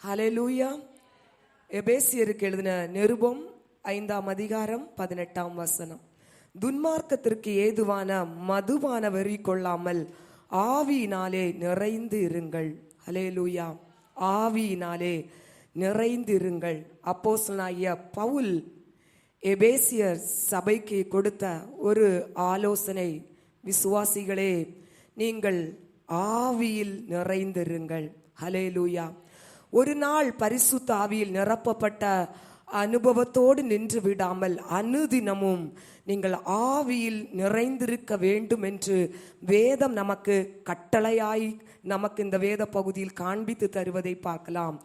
ஹல்லேலூயா. எபேசியருக்கு எழுதின நிருபம் 5ஆம் அதிகாரம் 18ஆம் வசனம். துன்மார்க்கத்திற்கு ஏதுவான மதுபான வெறி கொள்ளாமல் ஆவியினாலே நிறைந்து இருங்கள். ஹல்லேலூயா. ஆவியினாலே நிறைந்து இருங்கள். அப்போஸ்தலனாகிய பவுல் எபேசியர் சபைக்கு கொடுத்த ஒரு ஆலோசனை, விசுவாசிகளே, நீங்கள் ஆவியில் நிறைந்திருங்கள். ஹல்லேலூயா. ஒரு நாள் பரிசுத்த ஆவியில் நிரப்பப்பட்ட அனுபவத்தோடு நின்று விடாமல் அனுதினமும் நீங்கள் ஆவியில் நிறைந்திருக்க வேண்டும் என்று வேதம் நமக்கு கட்டளையாய் நமக்கு இந்த வேத பகுதியில் காண்பித்து தருவதை பார்க்கலாம்.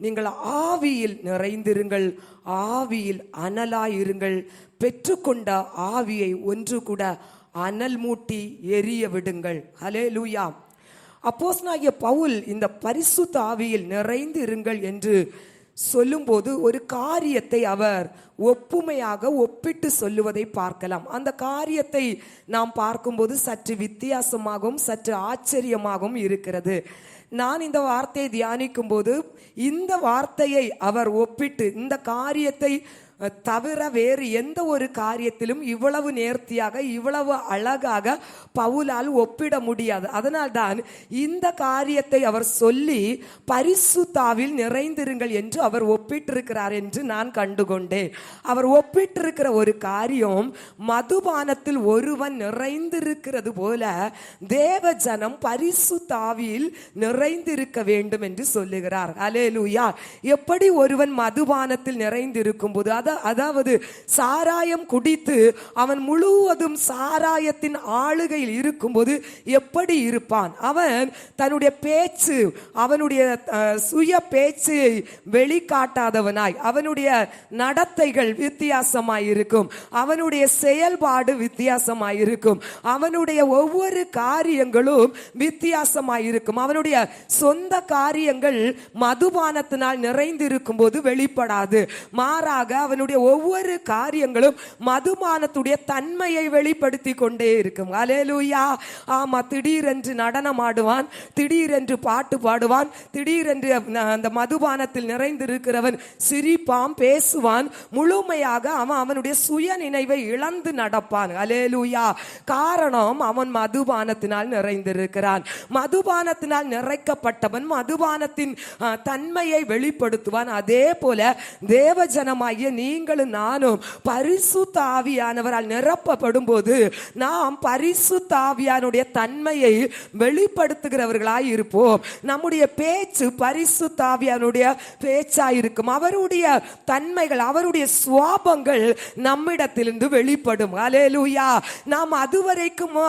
நீங்கள் ஆவியில் நிறைந்திருங்கள், ஆவியில் அனலாயிருங்கள். பெற்றுக்கொண்ட ஆவியை ஒன்று கூட அனல் மூட்டி எரிய விடுங்கள். ஹல்லேலூயா. அப்போஸ்தலனாகிய பவுல் இந்த பரிசுத்த ஆவியில் நிறைந்து இருங்கள் என்று சொல்லும்போது ஒரு காரியத்தை அவர் ஒப்புமையாக ஒப்பிட்டு சொல்லுவதை பார்க்கலாம். அந்த காரியத்தை நாம் பார்க்கும்போது சற்று வித்தியாசமாகவும் சற்று ஆச்சரியமாகவும் இருக்கிறது. நான் இந்த வார்த்தையை தியானிக்கும் போது இந்த வார்த்தையை அவர் ஒப்பிட்டு, இந்த காரியத்தை தவிர வேறு எந்த ஒரு காரியத்திலும் இவ்வளவு நேர்த்தியாக இவ்வளவு அழகாக பவுலால் ஒப்பிட முடியாது. அதனால்தான் இந்த காரியத்தை அவர் சொல்லி பரிசுத்த ஆவியில் நிறைந்திருங்கள் என்று அவர் ஒப்பிட்டிருக்கிறார் என்று நான் கண்டுகொண்டேன். அவர் ஒப்பிட்டிருக்கிற ஒரு காரியம், மதுபானத்தில் ஒருவன் நிறைந்திருக்கிறது போல தேவ ஜனம் பரிசுத்த ஆவியில் நிறைந்திருக்க வேண்டும் என்று சொல்லுகிறார். ஹல்லேலூயா. எப்படி ஒருவன் மதுபானத்தில் நிறைந்திருக்கும் போது, அதாவது சாராயம் குடித்து அவன் முழுவதும் சாராயத்தின் ஆளுகையில் இருக்கும்போது எப்படி இருப்பான்? அவன் தன்னுடைய பேச்சு, அவனுடைய சுய பேச்சு வெளிக்காட்டாதவனாய், அவனுடைய நடத்தைகள் வித்தியாசமாய் இருக்கும், அவனுடைய செயல்பாடு வித்தியாசமாய் இருக்கும், அவனுடைய ஒவ்வொரு காரியங்களும் வித்தியாசமாய் இருக்கும். அவனுடைய சொந்த காரியங்கள் மதுபானத்தினால் நிறைந்திருக்கும் போது வெளிப்படாது. மாறாக அவனுடைய ஒவ்வொரு காரியங்களும் மதுபானத்துடைய தன்மையை வெளிப்படுத்தி கொண்டே இருக்கும். ஹல்லேலூயா. ஆமா, திடீரென்று நடனம் ஆடுவான், திடீரென்று பாட்டு பாடுவான், திடீரென்று அந்த மதுபானத்தில் நிறைந்திருக்கிறவன் சிரிப்பான், பேசுவான். முழுமையாக அவனுடைய சுய நினைவை இழந்து நடப்பான். ஹல்லேலூயா. காரணம், அவன் மதுபானத்தினால் நிறைந்திருக்கிறான். மதுபானத்தினால் நிறைக்கப்பட்டவன் மதுபானத்தின் தன்மையை வெளிப்படுத்துவான். அதே போல தேவஜனமாகிய நீங்களும் நானும் பரிசுத்த ஆவியானவரால் நிரப்பப்படும் போது நாம் பரிசுத்த ஆவியானுடைய தன்மையை வெளிப்படுத்துகிறவர்களாய் இருப்போம். நம்முடைய பேச்சு பரிசுத்த ஆவியானுடைய பேச்சாய் இருக்கும். அவருடைய தன்மைகள், அவருடைய சுவாபங்கள் நம்மிடத்திலிருந்து வெளிப்படும். ஹல்லேலூயா. நாம் அதுவரைக்கும்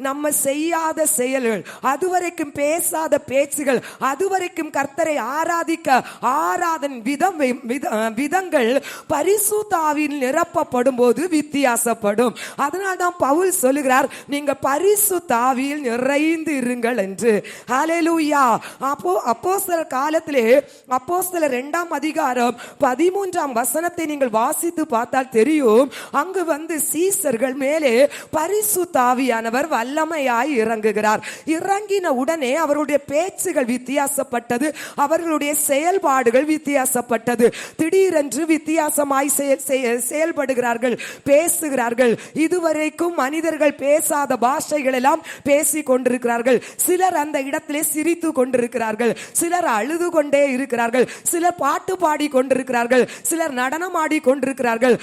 நம்ம செய்யாத செயல்கள், அதுவரைக்கும் பேசாத பேச்சுகள், அதுவரைக்கும் கர்த்தரை ஆராதிக்க ஆராதன் விதங்கள் பரிசுத்த ஆவியில் நிரப்பப்படும் போது வித்தியாசப்படும். அதனால் தான் பவுல் சொல்லுகிறார், நீங்க பரிசுத்த ஆவியில் நிறைந்து இருங்கள் என்று. ஹல்லேலூயா. அப்போஸ்தலர் காலத்திலே அப்போஸ்தலர் 2ஆம் அதிகாரம் 13ஆம் வசனத்தை நீங்கள் வாசித்து பார்த்தால் தெரியும். அங்கு வந்து சீசர்கள் மேலே பரிசுத்த ஆவியானவர் வல்லமையாய் இறங்குகிறார். இறங்கின உடனே அவருடைய பேச்சுகள் வித்தியாசப்பட்டது, அவர்களுடைய செயல்பாடுகள் வித்தியாசப்பட்டது. திடீரென்று வித்தியாசமாய் செயல்படுகிறார்கள், பேசுகிறார்கள். இதுவரைக்கும் மனிதர்கள் பேசாத பாஷைகள் எல்லாம் பேசிக் கொண்டிருக்கிறார்கள். சிலர் அந்த இடத்திலே சிரித்து கொண்டிருக்கிறார்கள், சிலர் அழுது கொண்டே இருக்கிறார்கள், சிலர் பாட்டு பாடி கொண்டிருக்கிறார்கள், சிலர் நடனம் ஆடி கொண்டிருக்கிறார்கள்.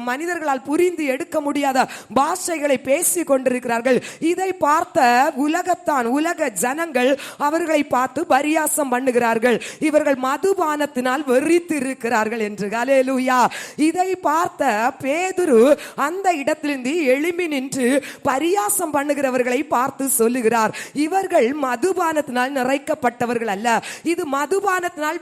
மனிதர்களால் புரிந்து எடுக்க முடியாத பாஷைகளை பேசிக் கொண்டிருக்கிறார்கள். இதை பார்த்த உலக ஜனங்கள் அவர்களை பார்த்து பரியாசம் பண்ணுகிறார்கள். இவர்கள் மதுபானத்தினால் வெறித்து இருக்கிறார்கள் என்று. ஹல்லேலூயா. இதை பார்த்த பேதுரு அந்த இடத்திலிருந்து எழும்பி நின்று பரியாசம் பண்ணுகிறவர்களை பார்த்து சொல்லுகிறார், இவர்கள் மதுபானத்தினால் நிறைக்கப்பட்டவர்கள் அல்ல, இது மதுபானத்தினால்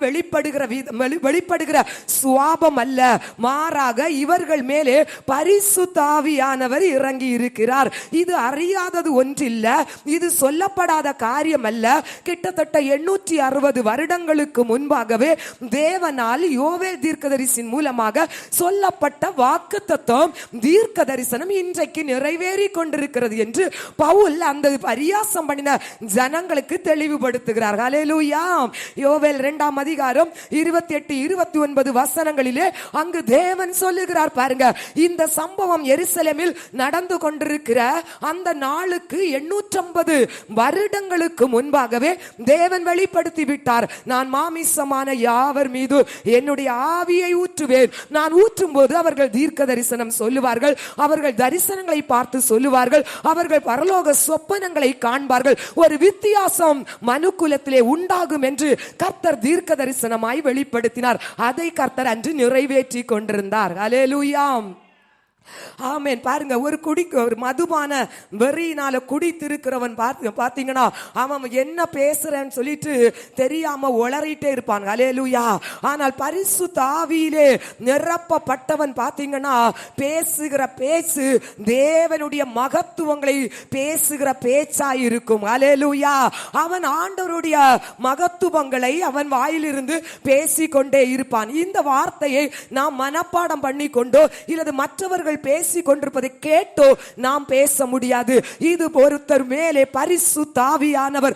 வெளிப்படுகிற சுவாபம் அல்ல, மாறாக இவர்கள் மேலே பரிசுத்த ஆவியானவர் இறங்கி இருக்கிறார். இது அறியாதது ஒன்றில்ல, இது சொல்லப்படாத காரியம் அல்ல. கிட்டத்தட்ட 860 வருடங்களுக்கு முன்பாகவே தேவனால் யோவேல் தீர்க்கதரிசி மோசேயின் மூலமாக சொல்லப்பட்ட வாக்குத்தத்தம் தீர்க்க தரிசனம் இன்றைக்கு நிறைவேறி கொண்டிருக்கிறது என்று பவுல் அந்த பரியாசம் பண்ணின ஜனங்களுக்கு தெளிவுபடுத்துகிறார். ஹல்லேலூயா. யோவேல் 2ஆம் அதிகாரம் 28, 29 வசனங்களிலே அங்கு தேவன் சொல்லுகிறார் பாருங்க, இந்த சம்பவம் எருசலேமில் நடந்து கொண்டிருக்கிற அந்த நாளுக்கு 850 வருடங்களுக்கு முன்பாகவே தேவன் வெளிப்படுத்தி விட்டார். நான் மாமிசமான யாவர் மீது என்னுடைய ஆவியை ஊற்றுவேன். நான் ஊற்றும் போது அவர்கள் தீர்க்க தரிசனம் சொல்லுவார்கள், அவர்கள் தரிசனங்களை பார்த்து சொல்லுவார்கள், அவர்கள் பரலோக சொப்பனங்களை காண்பார்கள். ஒரு வித்தியாசம் மனுக்குலத்திலே உண்டாகும் என்று கர்த்தர் தீர்க்க தரிசனமாய் வெளிப்படுத்தினார். அதை கர்த்தர் அன்று நிறைவேற்றி கொண்டிருந்தார். ஹல்லேலூயா. ஆமென். பாருங்க, ஒரு மதுபான வெறியினால குடித்திருக்கிறவன் பாத்தீங்கன்னா அவன் என்ன பேசுறேன்னு சொல்லிட்டு தெரியாம உளறிட்டே இருப்பான். ஹல்லேலூயா. ஆனால் பரிசுத்த ஆவியிலே நிரப்பப்பட்டவன் பாத்தீங்கன்னா பேசுகிற பேச்சு தேவனுடைய மகத்துவங்களை பேசுகிற பேச்சாய் இருக்கும். ஹல்லேலூயா. அவன் ஆண்டவருடைய மகத்துவங்களை அவன் வாயிலிருந்து பேசிக்கொண்டே இருப்பான். இந்த வார்த்தையை நாம் மனப்பாடம் பண்ணி கொண்டோ இல்லது மற்றவர்கள் பேசிக் கொண்டிருப்பதை கேட்டோ நாம் பேச முடியாது. இது ஒருத்தர் மேலே பரிசுத்த ஆவியானவர்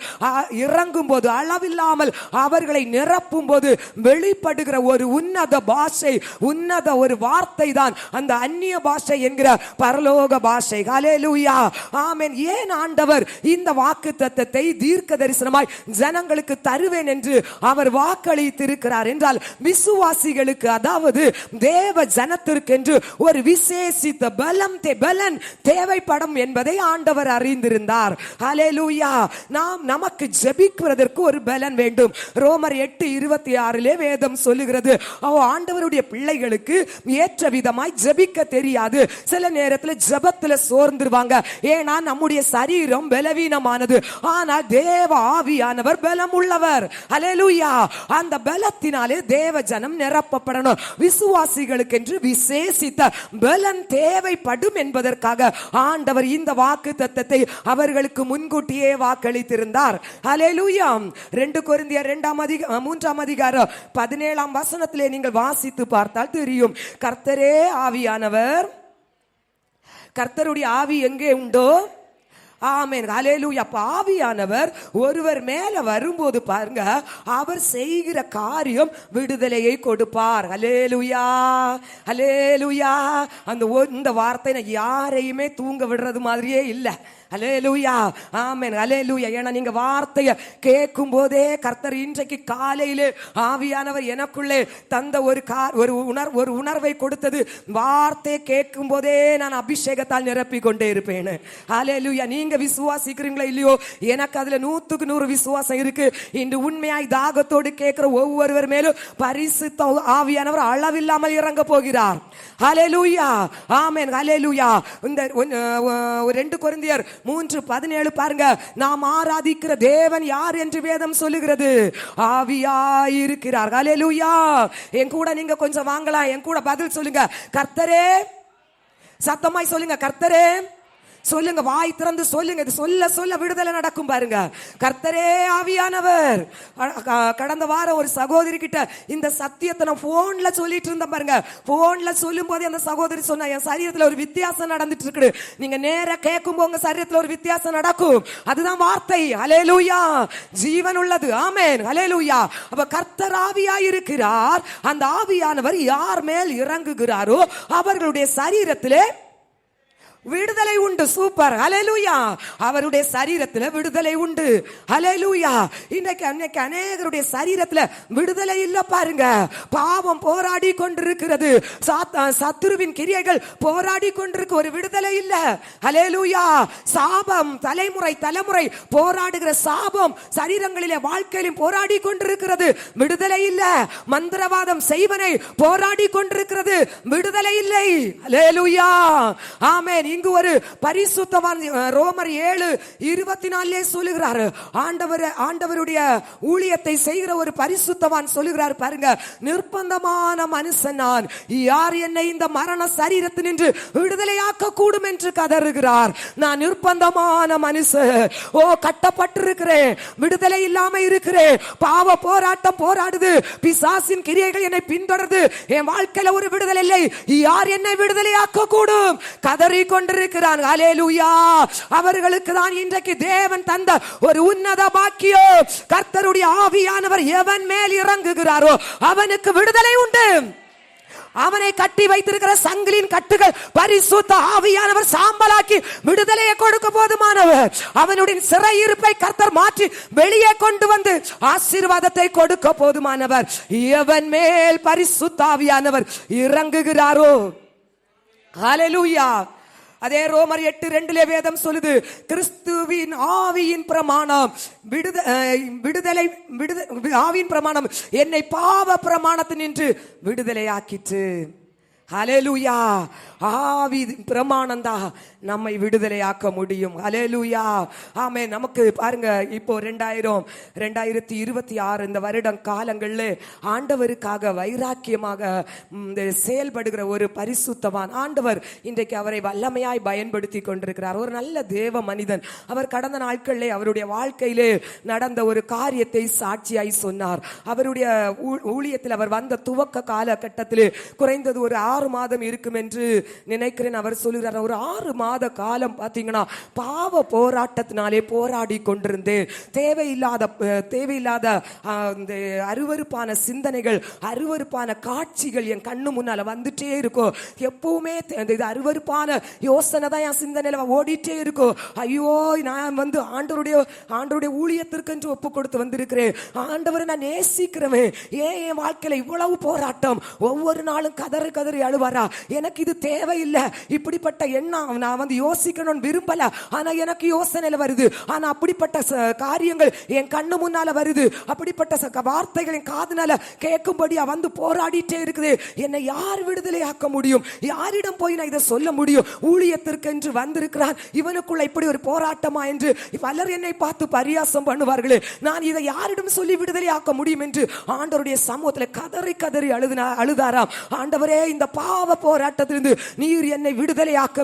இறங்கும் போது, அளவில்லாமல் அவர்களை நிரப்பும் போது வெளிப்படுகிற ஒரு உன்னத பாஷை, உன்னத ஒரு வார்த்தை தான் அந்த அந்நிய பாஷை என்கிற பரலோக பாஷை. ஹல்லேலூயா. ஆமென். ஏன் ஆண்டவர் இந்த வாக்குத்தத்தத்தை தீர்க்க தரிசனமாய் ஜனங்களுக்கு தருவேன் என்று அவர் வாக்களித்திருக்கிறார் என்றால், விசுவாசிகளுக்கு, அதாவது தேவ ஜனத்திற்கு என்று ஒரு விசேஷ பலன் தேவைப்படும் என்பதை ஆண்டவர் அறிந்திருந்தார். ஹல்லேலூயா. நமக்கு ஜெபிக்கிறதற்கு ஒரு பலன் வேண்டும். ரோமர் 8:26 வேதம் சொல்லுகிறது, ஆண்டவருடைய பிள்ளைகளுக்கு ஏற்ற விதமாய் ஜெபிக்க தெரியாது. சில நேரத்தில் ஜெபத்துல சோர்ந்துருவாங்க. ஏன்னா நம்முடைய சரீரம் பலவீனமானது. ஆனால் தேவ ஆவியானவர் பலம் உள்ளவர். ஹல்லேலூயா. அந்த பலத்தினாலே தேவ ஜனம் நிரப்பப்படணும். விசுவாசிகளுக்கு என்று விசேஷித்த பலன் தேவைப்படும் என்பதற்காக ஆண்டவர் இந்த வாக்குத்தத்தத்தை அவர்களுக்கு முன்கூட்டியே வாக்களித்திருந்தார். ஹல்லேலூயா. 2 கொரிந்தியர் 3ஆம் அதிகாரம் 17ஆம் வசனத்திலே நீங்கள் வாசித்து பார்த்தால் தெரியும். கர்த்தரே ஆவியானவர், கர்த்தருடைய ஆவி எங்கே உண்டோ, ஆமென், ஹல்லேலூயா. ஆவியானவர் ஒருவர் மேல வரும்போது பாருங்க, அவர் செய்கிற காரியம் விடுதலையை கொடுப்பார். ஹல்லேலூயா, ஹல்லேலூயா. இந்த வார்த்தை யாரையுமே தூங்க விடுறது மாதிரியே இல்லை. ஹல்லேலூயா. ஆமென், ஹல்லேலூயா. ஏன்னா நீங்க வார்த்தையை கேட்கும் போதே கர்த்தர் இன்றைக்கு காலையிலே ஆவியானவர் எனக்குள்ளே தந்த ஒரு உணர்வை கொடுத்தது. வார்த்தை கேட்கும் போதே நான் அபிஷேகத்தால் நிரப்பி கொண்டே இருப்பேன். ஹல்லேலூயா. நீங்க விசுவாசிக்கிறீங்களா இல்லையோ, எனக்கு அதுல 100க்கு 100 விசுவாசம் இருக்கு. இன்று உண்மையாய் தாகத்தோடு கேட்கிற ஒவ்வொருவர் மேலும் பரிசுத்த ஆவியானவர் அளவில்லாமல் இறங்க போகிறார். ஹல்லேலூயா. ஆமென், ஹல்லேலூயா. இந்த 2 கொரிந்தியர் 3:17 பாருங்க, நாம் ஆராதிக்கிற தேவன் யார் என்று வேதம் சொல்லுகிறது, ஆவியாயிருக்கிறார். ஹல்லேலூயா. என் கூட நீங்க கொஞ்சம் வாங்கலாம், என் கூட பதில் சொல்லுங்க. கர்த்தரே, சத்தமாய் சொல்லுங்க, கர்த்தரே சொல்லுங்க, வாய் திறந்து சொல்லுங்க. இது சொல்ல சொல்ல விடுதலை நடக்கும் பாருங்க. கர்த்தரே ஆவியானவர். கடந்த வாரம் ஒரு சகோதரி கிட்ட இந்த சத்தியத்தை நான் போன்ல சொல்லிட்டு இருந்தேன் பாருங்க. போன்ல சொல்லும் போது அந்த சகோதரி சொன்னா, என் சரீரத்துல ஒரு வித்தியாசம் நடந்துட்டு இருக்கு. நீங்க நேர கேட்கும் போது உங்க சரீரத்துல ஒரு வித்தியாசம் நடக்கும். அதுதான் வார்த்தை. ஹல்லேலூயா. ஜீவன் உள்ளது. ஆமென், ஹல்லேலூயா. அப்ப கர்த்தர் ஆவியாய் இருக்கிறார். அந்த ஆவியானவர் யார் மேல் இறங்குகிறாரோ அவர்களுடைய சரீரத்திலே விடுதலை உண்டு. சூப்பர். ஹல்லேலூயா. அவருடைய சரீரத்துல விடுதலை உண்டு. ஹல்லேலூயா. இன்னைக்கு அநேகருடைய சரீரத்துல விடுதலை இல்ல பாருங்க. பாவம் போராடி கொண்டிருக்கிறது. சத்துருவின் கிரியைகள் போராடி கொண்டிருக்கு. ஒரு விடுதலை இல்ல. ஹல்லேலூயா. சாபம் தலைமுறை போராடுகிற சாபம் சரீரங்களிலே வாழ்க்கையிலும் போராடி கொண்டிருக்கிறது. விடுதலை இல்ல. மந்திரவாதம் செய்வனை போராடி கொண்டிருக்கிறது. விடுதலை இல்லை. ஹல்லேலூயா. ஆமென். இங்கு ஒரு பரிசுத்தவான் ரோமர் 7:24 சொல்லுகிறாரு. ஆண்டவருடைய ஊழியத்தை செய்கிற ஒரு பரிசுத்தவான் சொல்லுகிறார் பாருங்க, நிர்பந்தமான மனுஷன் நான், யார் என்னை இந்த மரண சரீரத்தில் நின்று விடுதலையாக்க கூடும் என்று கதறுகிறார். நான் நிர்பந்தமான மனுஷன், கட்டப்பட்டிருக்கிறேன், விடுதலை இல்லாம இருக்கிறேன், பாவ போராட்டம் போராடுது, பிசாசின் கிரியைகள் என்னை பின்தொடர்ந்து, என் வாழ்க்கையில ஒரு விடுதலை இல்லை, யார் என்னை விடுதலையாக்க கூடும் கதறி கொண்டிருக்கிறான். ஹல்லேலூயா. அவர்களுக்கு தான் இன்றைக்கு தேவன் தந்த ஒரு உன்னத பாக்கியம். கர்த்தருடைய ஆவியானவர் எவன் மேல் இறங்குகிறாரோ அவனுக்கு விடுதலை உண்டு. அவனை கட்டி வைத்திருக்கிற சங்கிலின் கட்டுகள் பரிசுத்த ஆவியானவர் சாம்பலாக்கி விடுதலையை கொடுக்க போதுமானவர். அவனுடைய சிறையிருப்பை கர்த்தர் மாற்றி வெளியே கொண்டு வந்து ஆசீர்வாதத்தை கொடுக்க போதுமானவர். எவன் மேல் பரிசுத்த ஆவியானவர் இறங்குகிறாரோ. ஹல்லேலூயா. அதே ரோமர் 8:2 வேதம் சொல்லுது, கிறிஸ்துவின் ஆவியின் பிரமாணம் ஆவியின் பிரமாணம் என்னை பாவ பிரமாணத்தினின்று விடுதலையாக்கிற்று. ஹல்லேலூயா. ஆவி பிரமாணம் தான் நம்மை விடுதலையாக்க முடியும். ஹல்லேலூயா. ஆமே. நமக்கு பாருங்க, இப்போ 2026 இந்த வருடம் காலங்களில் ஆண்டவருக்காக வைராக்கியமாக செயல்படுகிற ஒரு பரிசுத்தவான் ஆண்டவர் இன்றைக்கு அவரை வல்லமையாய் பயன்படுத்தி கொண்டிருக்கிறார். ஒரு நல்ல தேவ மனிதன். அவர் கடந்த நாட்களிலே அவருடைய வாழ்க்கையிலே நடந்த ஒரு காரியத்தை சாட்சியாய் சொன்னார். அவருடைய ஊழியத்தில் அவர் வந்த துவக்க காலகட்டத்திலே குறைந்தது ஒரு 6 மாதம் இருக்கும் என்று நினைக்கிறேன். அவர் சொல்லுகிறார், ஒரு 6 மாத காலம் பார்த்தீங்கன்னா பாவ போராட்டத்தினாலே போராடி கொண்டிருந்தேன். தேவையில்லாத அருவருப்பான சிந்தனைகள், அருவருப்பான காட்சிகள் என் கண்ணு முன்னால வந்துட்டே இருக்கும். எப்பவுமே இது அருவருப்பான யோசனை தான் என் சிந்தனையில ஓடிட்டே இருக்கும். ஐயோ, நான் ஆண்டவருடைய ஊழியத்திற்கு என்று ஒப்பு கொடுத்து வந்திருக்கிறேன், ஆண்டவரை நான் நேசிக்கிறேன், ஏன் என் வாழ்க்கையில இவ்வளவு போராட்டம், ஒவ்வொரு நாளும் கதறி அழுவாரா, எனக்கு இது தேவையில்லை, இப்படிப்பட்ட எண்ணம் நான் யோசிக்கணும்னு விரும்பல, ஆனா எனக்கு யோசனையில வருது, ஆனா அப்படிப்பட்ட காரியங்கள் என் கண்ணு முன்னால வருது, அப்படிப்பட்ட வார்த்தைகள் என் காதுனால கேட்கும்படியா வந்து போராடிட்டே இருக்குது. என்னை யார் விடுதலையாக்க முடியும்? யாரிடம் போய் நான் இதை சொல்ல முடியும்? ஊழியத்திற்கு என்று வந்திருக்கிறான், இவனுக்குள்ள இப்படி ஒரு போராட்டமா என்று பலர் என்னை பார்த்து பரியாசம் பண்ணுவார்களே, நான் இதை யாரிடம் சொல்லி விடுதலையாக்க முடியும் என்று ஆண்டவருடைய சமூகத்தில் கதறி அழுதாராம். ஆண்டவரே, இந்த பாவ போராட்டத்திலிருந்து நீர் என்னை விடுதலையாக்க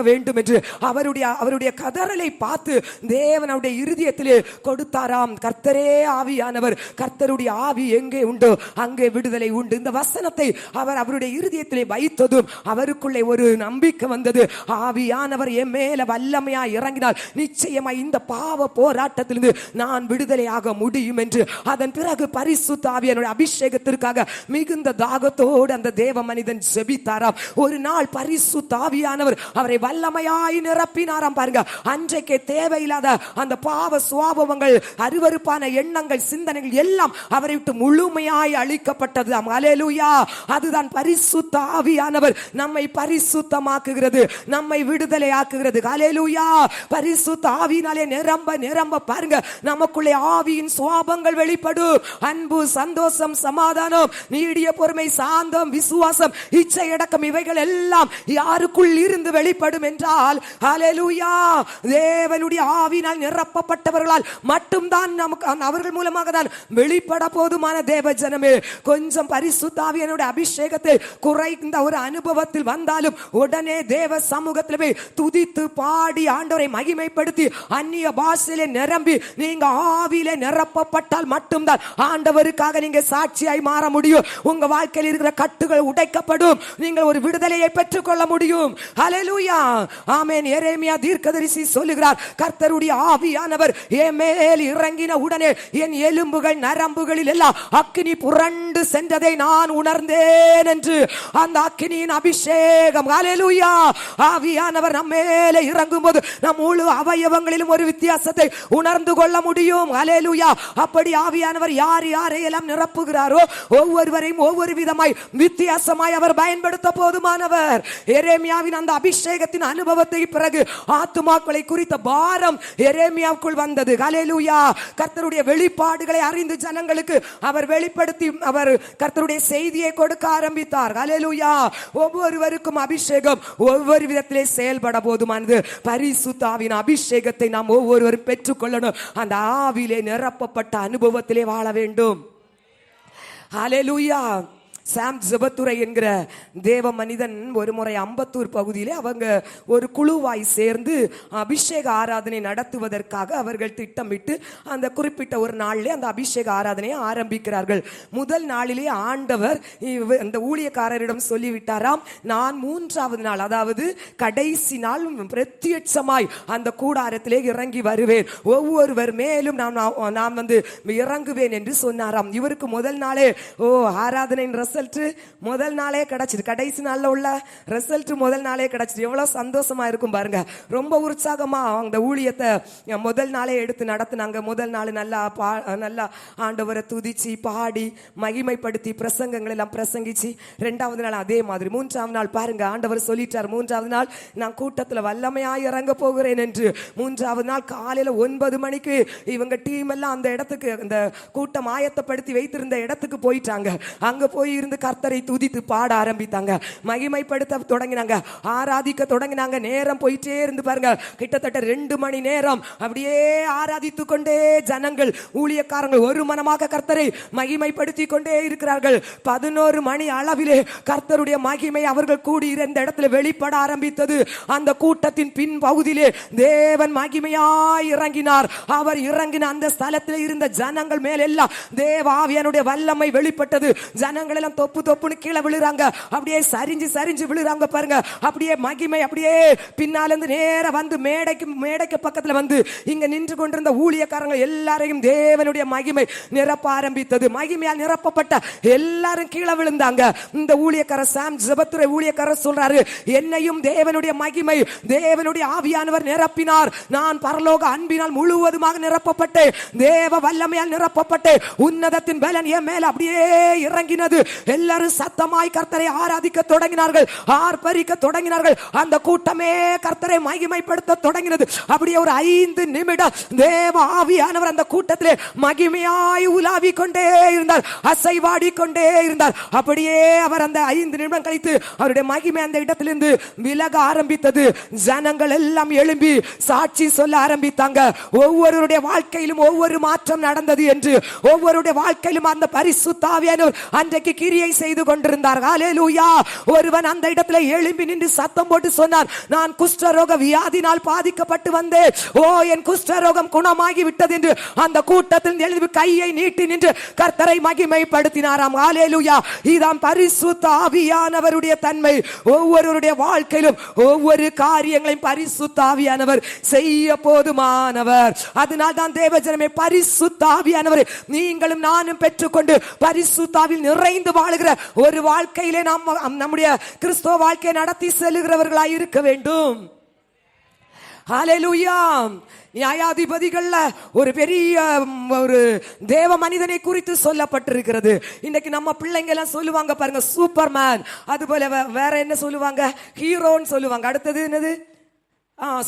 வேண்டும் என்று அவருடைய கதறலை பார்த்து தேவன் அவருடைய இருதயத்திலே கொடுத்தாராம். கர்த்தரே ஆவியானவர், கர்த்தருடைய ஆவி எங்கே உண்டோ அங்கே விடுதலை உண்டு. இந்த வசனத்தை அவர் அவருடைய இருதயத்திலே வைத்ததும் அவருக்குள்ளே ஒரு நம்பிக்கை வந்தது. ஆவியானவர் என் மேல வல்லமையா இறங்கினால் நிச்சயமாய் இந்த பாவ போராட்டத்திலிருந்து நான் விடுதலையாக முடியும் என்று. அதன் பிறகு பரிசுத்த ஆவியானவருடைய அபிஷேகத்திற்காக மிகுந்த தாகத்தோடு அந்த தேவ மனிதன் ஜெபித்தாராம். ஒரு நாள் பரிசுத்த ஆவியானவர் அவரை வல்லமையாய் நிரப்பினாராம். பாருங்க, அன்றைக்கு தேவையில்லாத அந்த பாவ சுவாபங்கள், அருவருப்பான எண்ணங்கள், சிந்தனைகள் எல்லாம் அவரை விட்டு முழுமையாய் அழிக்கப்பட்டது. ஹல்லேலூயா. அதுதான் பரிசுத்த ஆவியானவர் நம்மை பரிசுத்தமாக்குகிறது, நம்மை விடுதலையாக்குகிறது. ஹல்லேலூயா. பரிசுத்த ஆவியினாலே நிரம்ப பாருங்க, நமக்குள்ளே ஆவியின் சுவாபங்கள் வெளிப்படும். அன்பு, சந்தோஷம், சமாதானம், நீடிய பொறுமை, சாந்தம், விசுவாசம், இச்சை அடக்கம், இவைகள் எல்லாம் யாருக்குள் இருந்து வெளிப்படும் என்றால், ஹல்லேலூயா, தேவனுடைய ஆவியினால் நிரப்பப்பட்டவர்களால் மட்டும்தான் நமக்கு அவர்கள் மூலமாக தான் வெளிப்பட போதுமான தேவ ஜனமே. கொஞ்சம் பரிசுத்த ஆவியானவருடைய அபிஷேகத்தை குறைந்த ஒரு அனுபவத்தில் வந்தாலும் உடனே தேவ சமூகத்தில் போய் துதித்து பாடி ஆண்டவரை மகிமைப்படுத்தி அந்நிய பாஷையிலே நிரம்பி நீங்க ஆவியிலே நிரப்பப்பட்டால் மட்டும்தான் ஆண்டவருக்காக நீங்க சாட்சியாய் மாற முடியும். உங்க வாழ்க்கையில் இருக்கிற கட்டுகள் உடைக்கப்படும், நீங்கள் ஒரு விடுதலையை பெற்றுக் கொள்ள முடியும். ஹல்லேலூயா. ஆமென். எரேமியா தீர்க்கதரிசி சொல்லுகிறார், கர்த்தருடைய ஆவியானவர் என் மேல் இறங்கின உடனே என் எலும்புகள் நரம்புகளில் எல்லாம் அக்கினி புரண்டு சென்றதை நான் உணர்ந்தேன் என்று. அந்த அக்கினியின் அபிஷேகம், ஹல்லேலூயா, ஆவியானவர் நம்ம மேலே இறங்கும் போது நம் முழு அவயவங்களிலும் ஒரு வித்தியாசத்தை உணர்ந்து கொள்ள முடியும். ஹல்லேலூயா. அப்படி ஆவியானவர் யாரையெல்லாம் நிரப்புகிறாரோ ஒவ்வொருவரையும் ஒவ்வொரு விதமாய் வித்தியாச வித்தியாசமாய் அவர் பயன்படுத்த போதுமானவர். எரேமியாவின் அந்த அபிஷேகத்தின் அனுபவத்தை பிறகு ஆத்துமாக்களை குறித்த பாரம் எரேமியாவுக்குள் வந்தது. ஹல்லேலூயா. கர்த்தருடைய வெளிப்பாடுகளை அறிந்து ஜனங்களுக்கு அவர் வெளிப்படுத்தி அவர் கர்த்தருடைய செய்தியை கொடுக்க ஆரம்பித்தார். ஹல்லேலூயா. ஒவ்வொருவருக்கும் அபிஷேகம் ஒவ்வொரு விதத்திலே செயல்பட போதுமானது. பரிசுத்த ஆவியின் அபிஷேகத்தை நாம் ஒவ்வொருவரும் பெற்றுக்கொள்ளணும். அந்த ஆவியிலே நிரப்பப்பட்ட அனுபவத்திலே வாழ வேண்டும். ஹல்லேலூயா. சாம் ஜெபத்துரை என்கிற தேவ மனிதன் ஒரு முறை அம்பத்தூர் பகுதியிலே அவங்க ஒரு குழுவாய் சேர்ந்து அபிஷேக ஆராதனை நடத்துவதற்காக அவர்கள் திட்டமிட்டு அந்த குறிப்பிட்ட ஒரு நாளிலே அந்த அபிஷேக ஆராதனையை ஆரம்பிக்கிறார்கள். முதல் நாளிலே ஆண்டவர் அந்த ஊழியக்காரரிடம் சொல்லிவிட்டாராம், நான் 3வது நாள், அதாவது கடைசி நாள் பிரத்யட்சமாய் அந்த கூடாரத்திலே இறங்கி வருவேன், ஒவ்வொருவர் மேலும் நான் வந்து இறங்குவேன் என்று சொன்னாராம். இவருக்கு முதல் நாளே ஆராதனை முதல் நாளே கிடைச்சிது. கடைசி நாள்ல உள்ள ரிசல்ட் முதல் நாளே கிடைச்சிது. எவ்வளவு சந்தோஷமா இருக்கும் பாருங்க. ரொம்ப உற்சாகமா அந்த ஊழியத்தை முதல் நாளே எடுத்து நடத்தினாங்க. முதல் நாள் நல்லா ஆண்டவரை துதிச்சு பாடி மகிமைப்படுத்தி பிரசங்கங்கள் எல்லாம் பிரசங்கிச்சு, 2வது நாள் அதே மாதிரி. 3வது நாள் பாருங்க, ஆண்டவர் சொல்லிட்டார், 3வது நாள் நான் கூட்டத்துல வல்லமையாய் இறங்க போகிறேன் என்று. 3வது நாள் காலையில 9 மணிக்கு இவங்க டீம் எல்லாம் அந்த இடத்துக்கு, அந்த கூட்டம் ஆயத்தப்படுத்தி வைத்திருந்த இடத்துக்கு போயிட்டாங்க. அங்க போய் இருந்து கர்த்தரை துதித்து பாட ஆரம்பித்தாங்க, மகிமைப்படுத்த தொடங்கினாங்க, ஆராதிக்க தொடங்கினாங்க. நேரம் போயிட்டே இருந்து பாருங்க, கிட்டத்தட்ட 2 மணி நேரம் அப்படியே ஆராதித்து கொண்டே ஜனங்கள் ஊழியக்காரங்கள் ஒரு மனமாக கர்த்தரை மகிமைப்படுத்தி கொண்டே இருக்கிறார்கள். 11 மணி அளவிலே கர்த்தருடைய மகிமை அவர்கள் கூடி இருந்த இடத்துல வெளிப்பட ஆரம்பித்தது. அந்த கூட்டத்தின் பின் பகுதியிலே தேவன் மகிமையாய் இறங்கினார். அவர் இறங்கின அந்த ஸ்தலத்தில் இருந்த ஜனங்கள் மேலெல்லாம் தேவ ஆவியானுடைய வல்லமை வெளிப்பட்டது. ஜனங்கள் எல்லாம் தொப்பு தொப்புன்னு கீழே விழுறாங்க, அப்படியே சரிஞ்சு சரிஞ்சு விழுறாங்க பாருங்க. அப்படியே மகிமை அப்படியே பின்னால இருந்து நேர வந்து மேடைக்கு பக்கத்துல வந்து இங்க நின்று கொண்டிருந்த ஊழியக்காரங்க எல்லாரையும் தேவனுடைய மகிமை நிரப்ப ஆரம்பித்தது. மகிமையால் நிரப்பப்பட்ட எல்லாரும் கீழே விழுந்தாங்க. இந்த ஊழியக்காரர் சாம் ஜெபத்துரை ஊழியக்காரர் சொல்றாரு, என்னையும் தேவனுடைய மகிமை தேவனுடைய ஆவியானவர் நிரப்பினார். நான் பரலோக அன்பினால் முழுவதுமாக நிரப்பப்பட்டேன், தேவ வல்லமையால் நிரப்பப்பட்டேன், உன்னதத்தின் பலன் என் மேல அப்படியே இறங்கினது. எல்லாரும் சத்தமாய் கர்த்தரை ஆராதிக்க தொடங்கினார்கள், ஆர்ப்பரிக்க தொடங்கினார்கள். அந்த கூட்டமே கர்த்தரை மகிமைப்படுத்த தொடங்கினது. அப்படியே ஒரு 5 நிமிடம் தேவ ஆவியானவர் அந்த கூட்டத்திலே மகிமையாய் உலாவி கொண்டே இருந்தார், அசைவாடி கொண்டே இருந்தார். அப்படியே அவர் அந்த 5 நிமிடம் கழித்து அவருடைய மகிமை அந்த இடத்திலிருந்து விலக ஆரம்பித்தது. ஜனங்கள் எல்லாம் எழும்பி சாட்சி சொல்ல ஆரம்பித்தாங்க. ஒவ்வொருடைய வாழ்க்கையிலும் ஒவ்வொரு மாற்றம் நடந்தது என்று, ஒவ்வொருடைய வாழ்க்கையிலும் அந்த பரிசுத்த ஆவியானவர் அன்றைக்கு கிரியை செய்து கொண்டிருந்தார். ஹல்லேலூயா. ஒருவன் அந்த இடத்துல எழும்பி நின்று சத்தம் போட்டு சொன்னார், நான் குஷ்டரோக வியாதினால் பாதிக்கப்பட்டு வந்தேன், என் குஷ்டரோகம் குணமாகி விட்டது என்று அந்த கூட்டத்தில் எழும்பி கையை நீட்டி நின்று கர்த்தரை மகிமைப்படுத்தினாராம். ஹல்லேலூயா. இதான் பரிசுத்த ஆவியானவருடைய தன்மை. ஒவ்வொருவருடைய வாழ்க்கையிலும் ஒவ்வொரு காரியங்களையும் பரிசுத்த ஆவியானவர் செய்ய போதுமானவர். அதனால் தான் தேவஜனமே, பரிசுத்த ஆவியானவரை நீங்களும் நானும் பெற்றுக்கொண்டு பரிசுத்தாவில் நிறைந்து வாழுகிற ஒரு வாழ்க்கையிலே நாம் நம்முடைய கிறிஸ்தவ வாழ்க்கையை நடத்தி செல்லுகிறவர்களாய் இருக்க வேண்டும். ஹல்லேலூயா. நியாயாதிபதிகள்ல ஒரு பெரிய ஒரு தேவ மனிதனை குறித்து சொல்லப்பட்டிருக்கிறது. இன்னைக்கு நம்ம பிள்ளைங்க எல்லாம் சொல்லுவாங்க பாருங்க, சூப்பர்மேன், அது போல வேற என்ன சொல்லுவாங்க, ஹீரோன்னு சொல்லுவாங்க. அடுத்தது என்னது,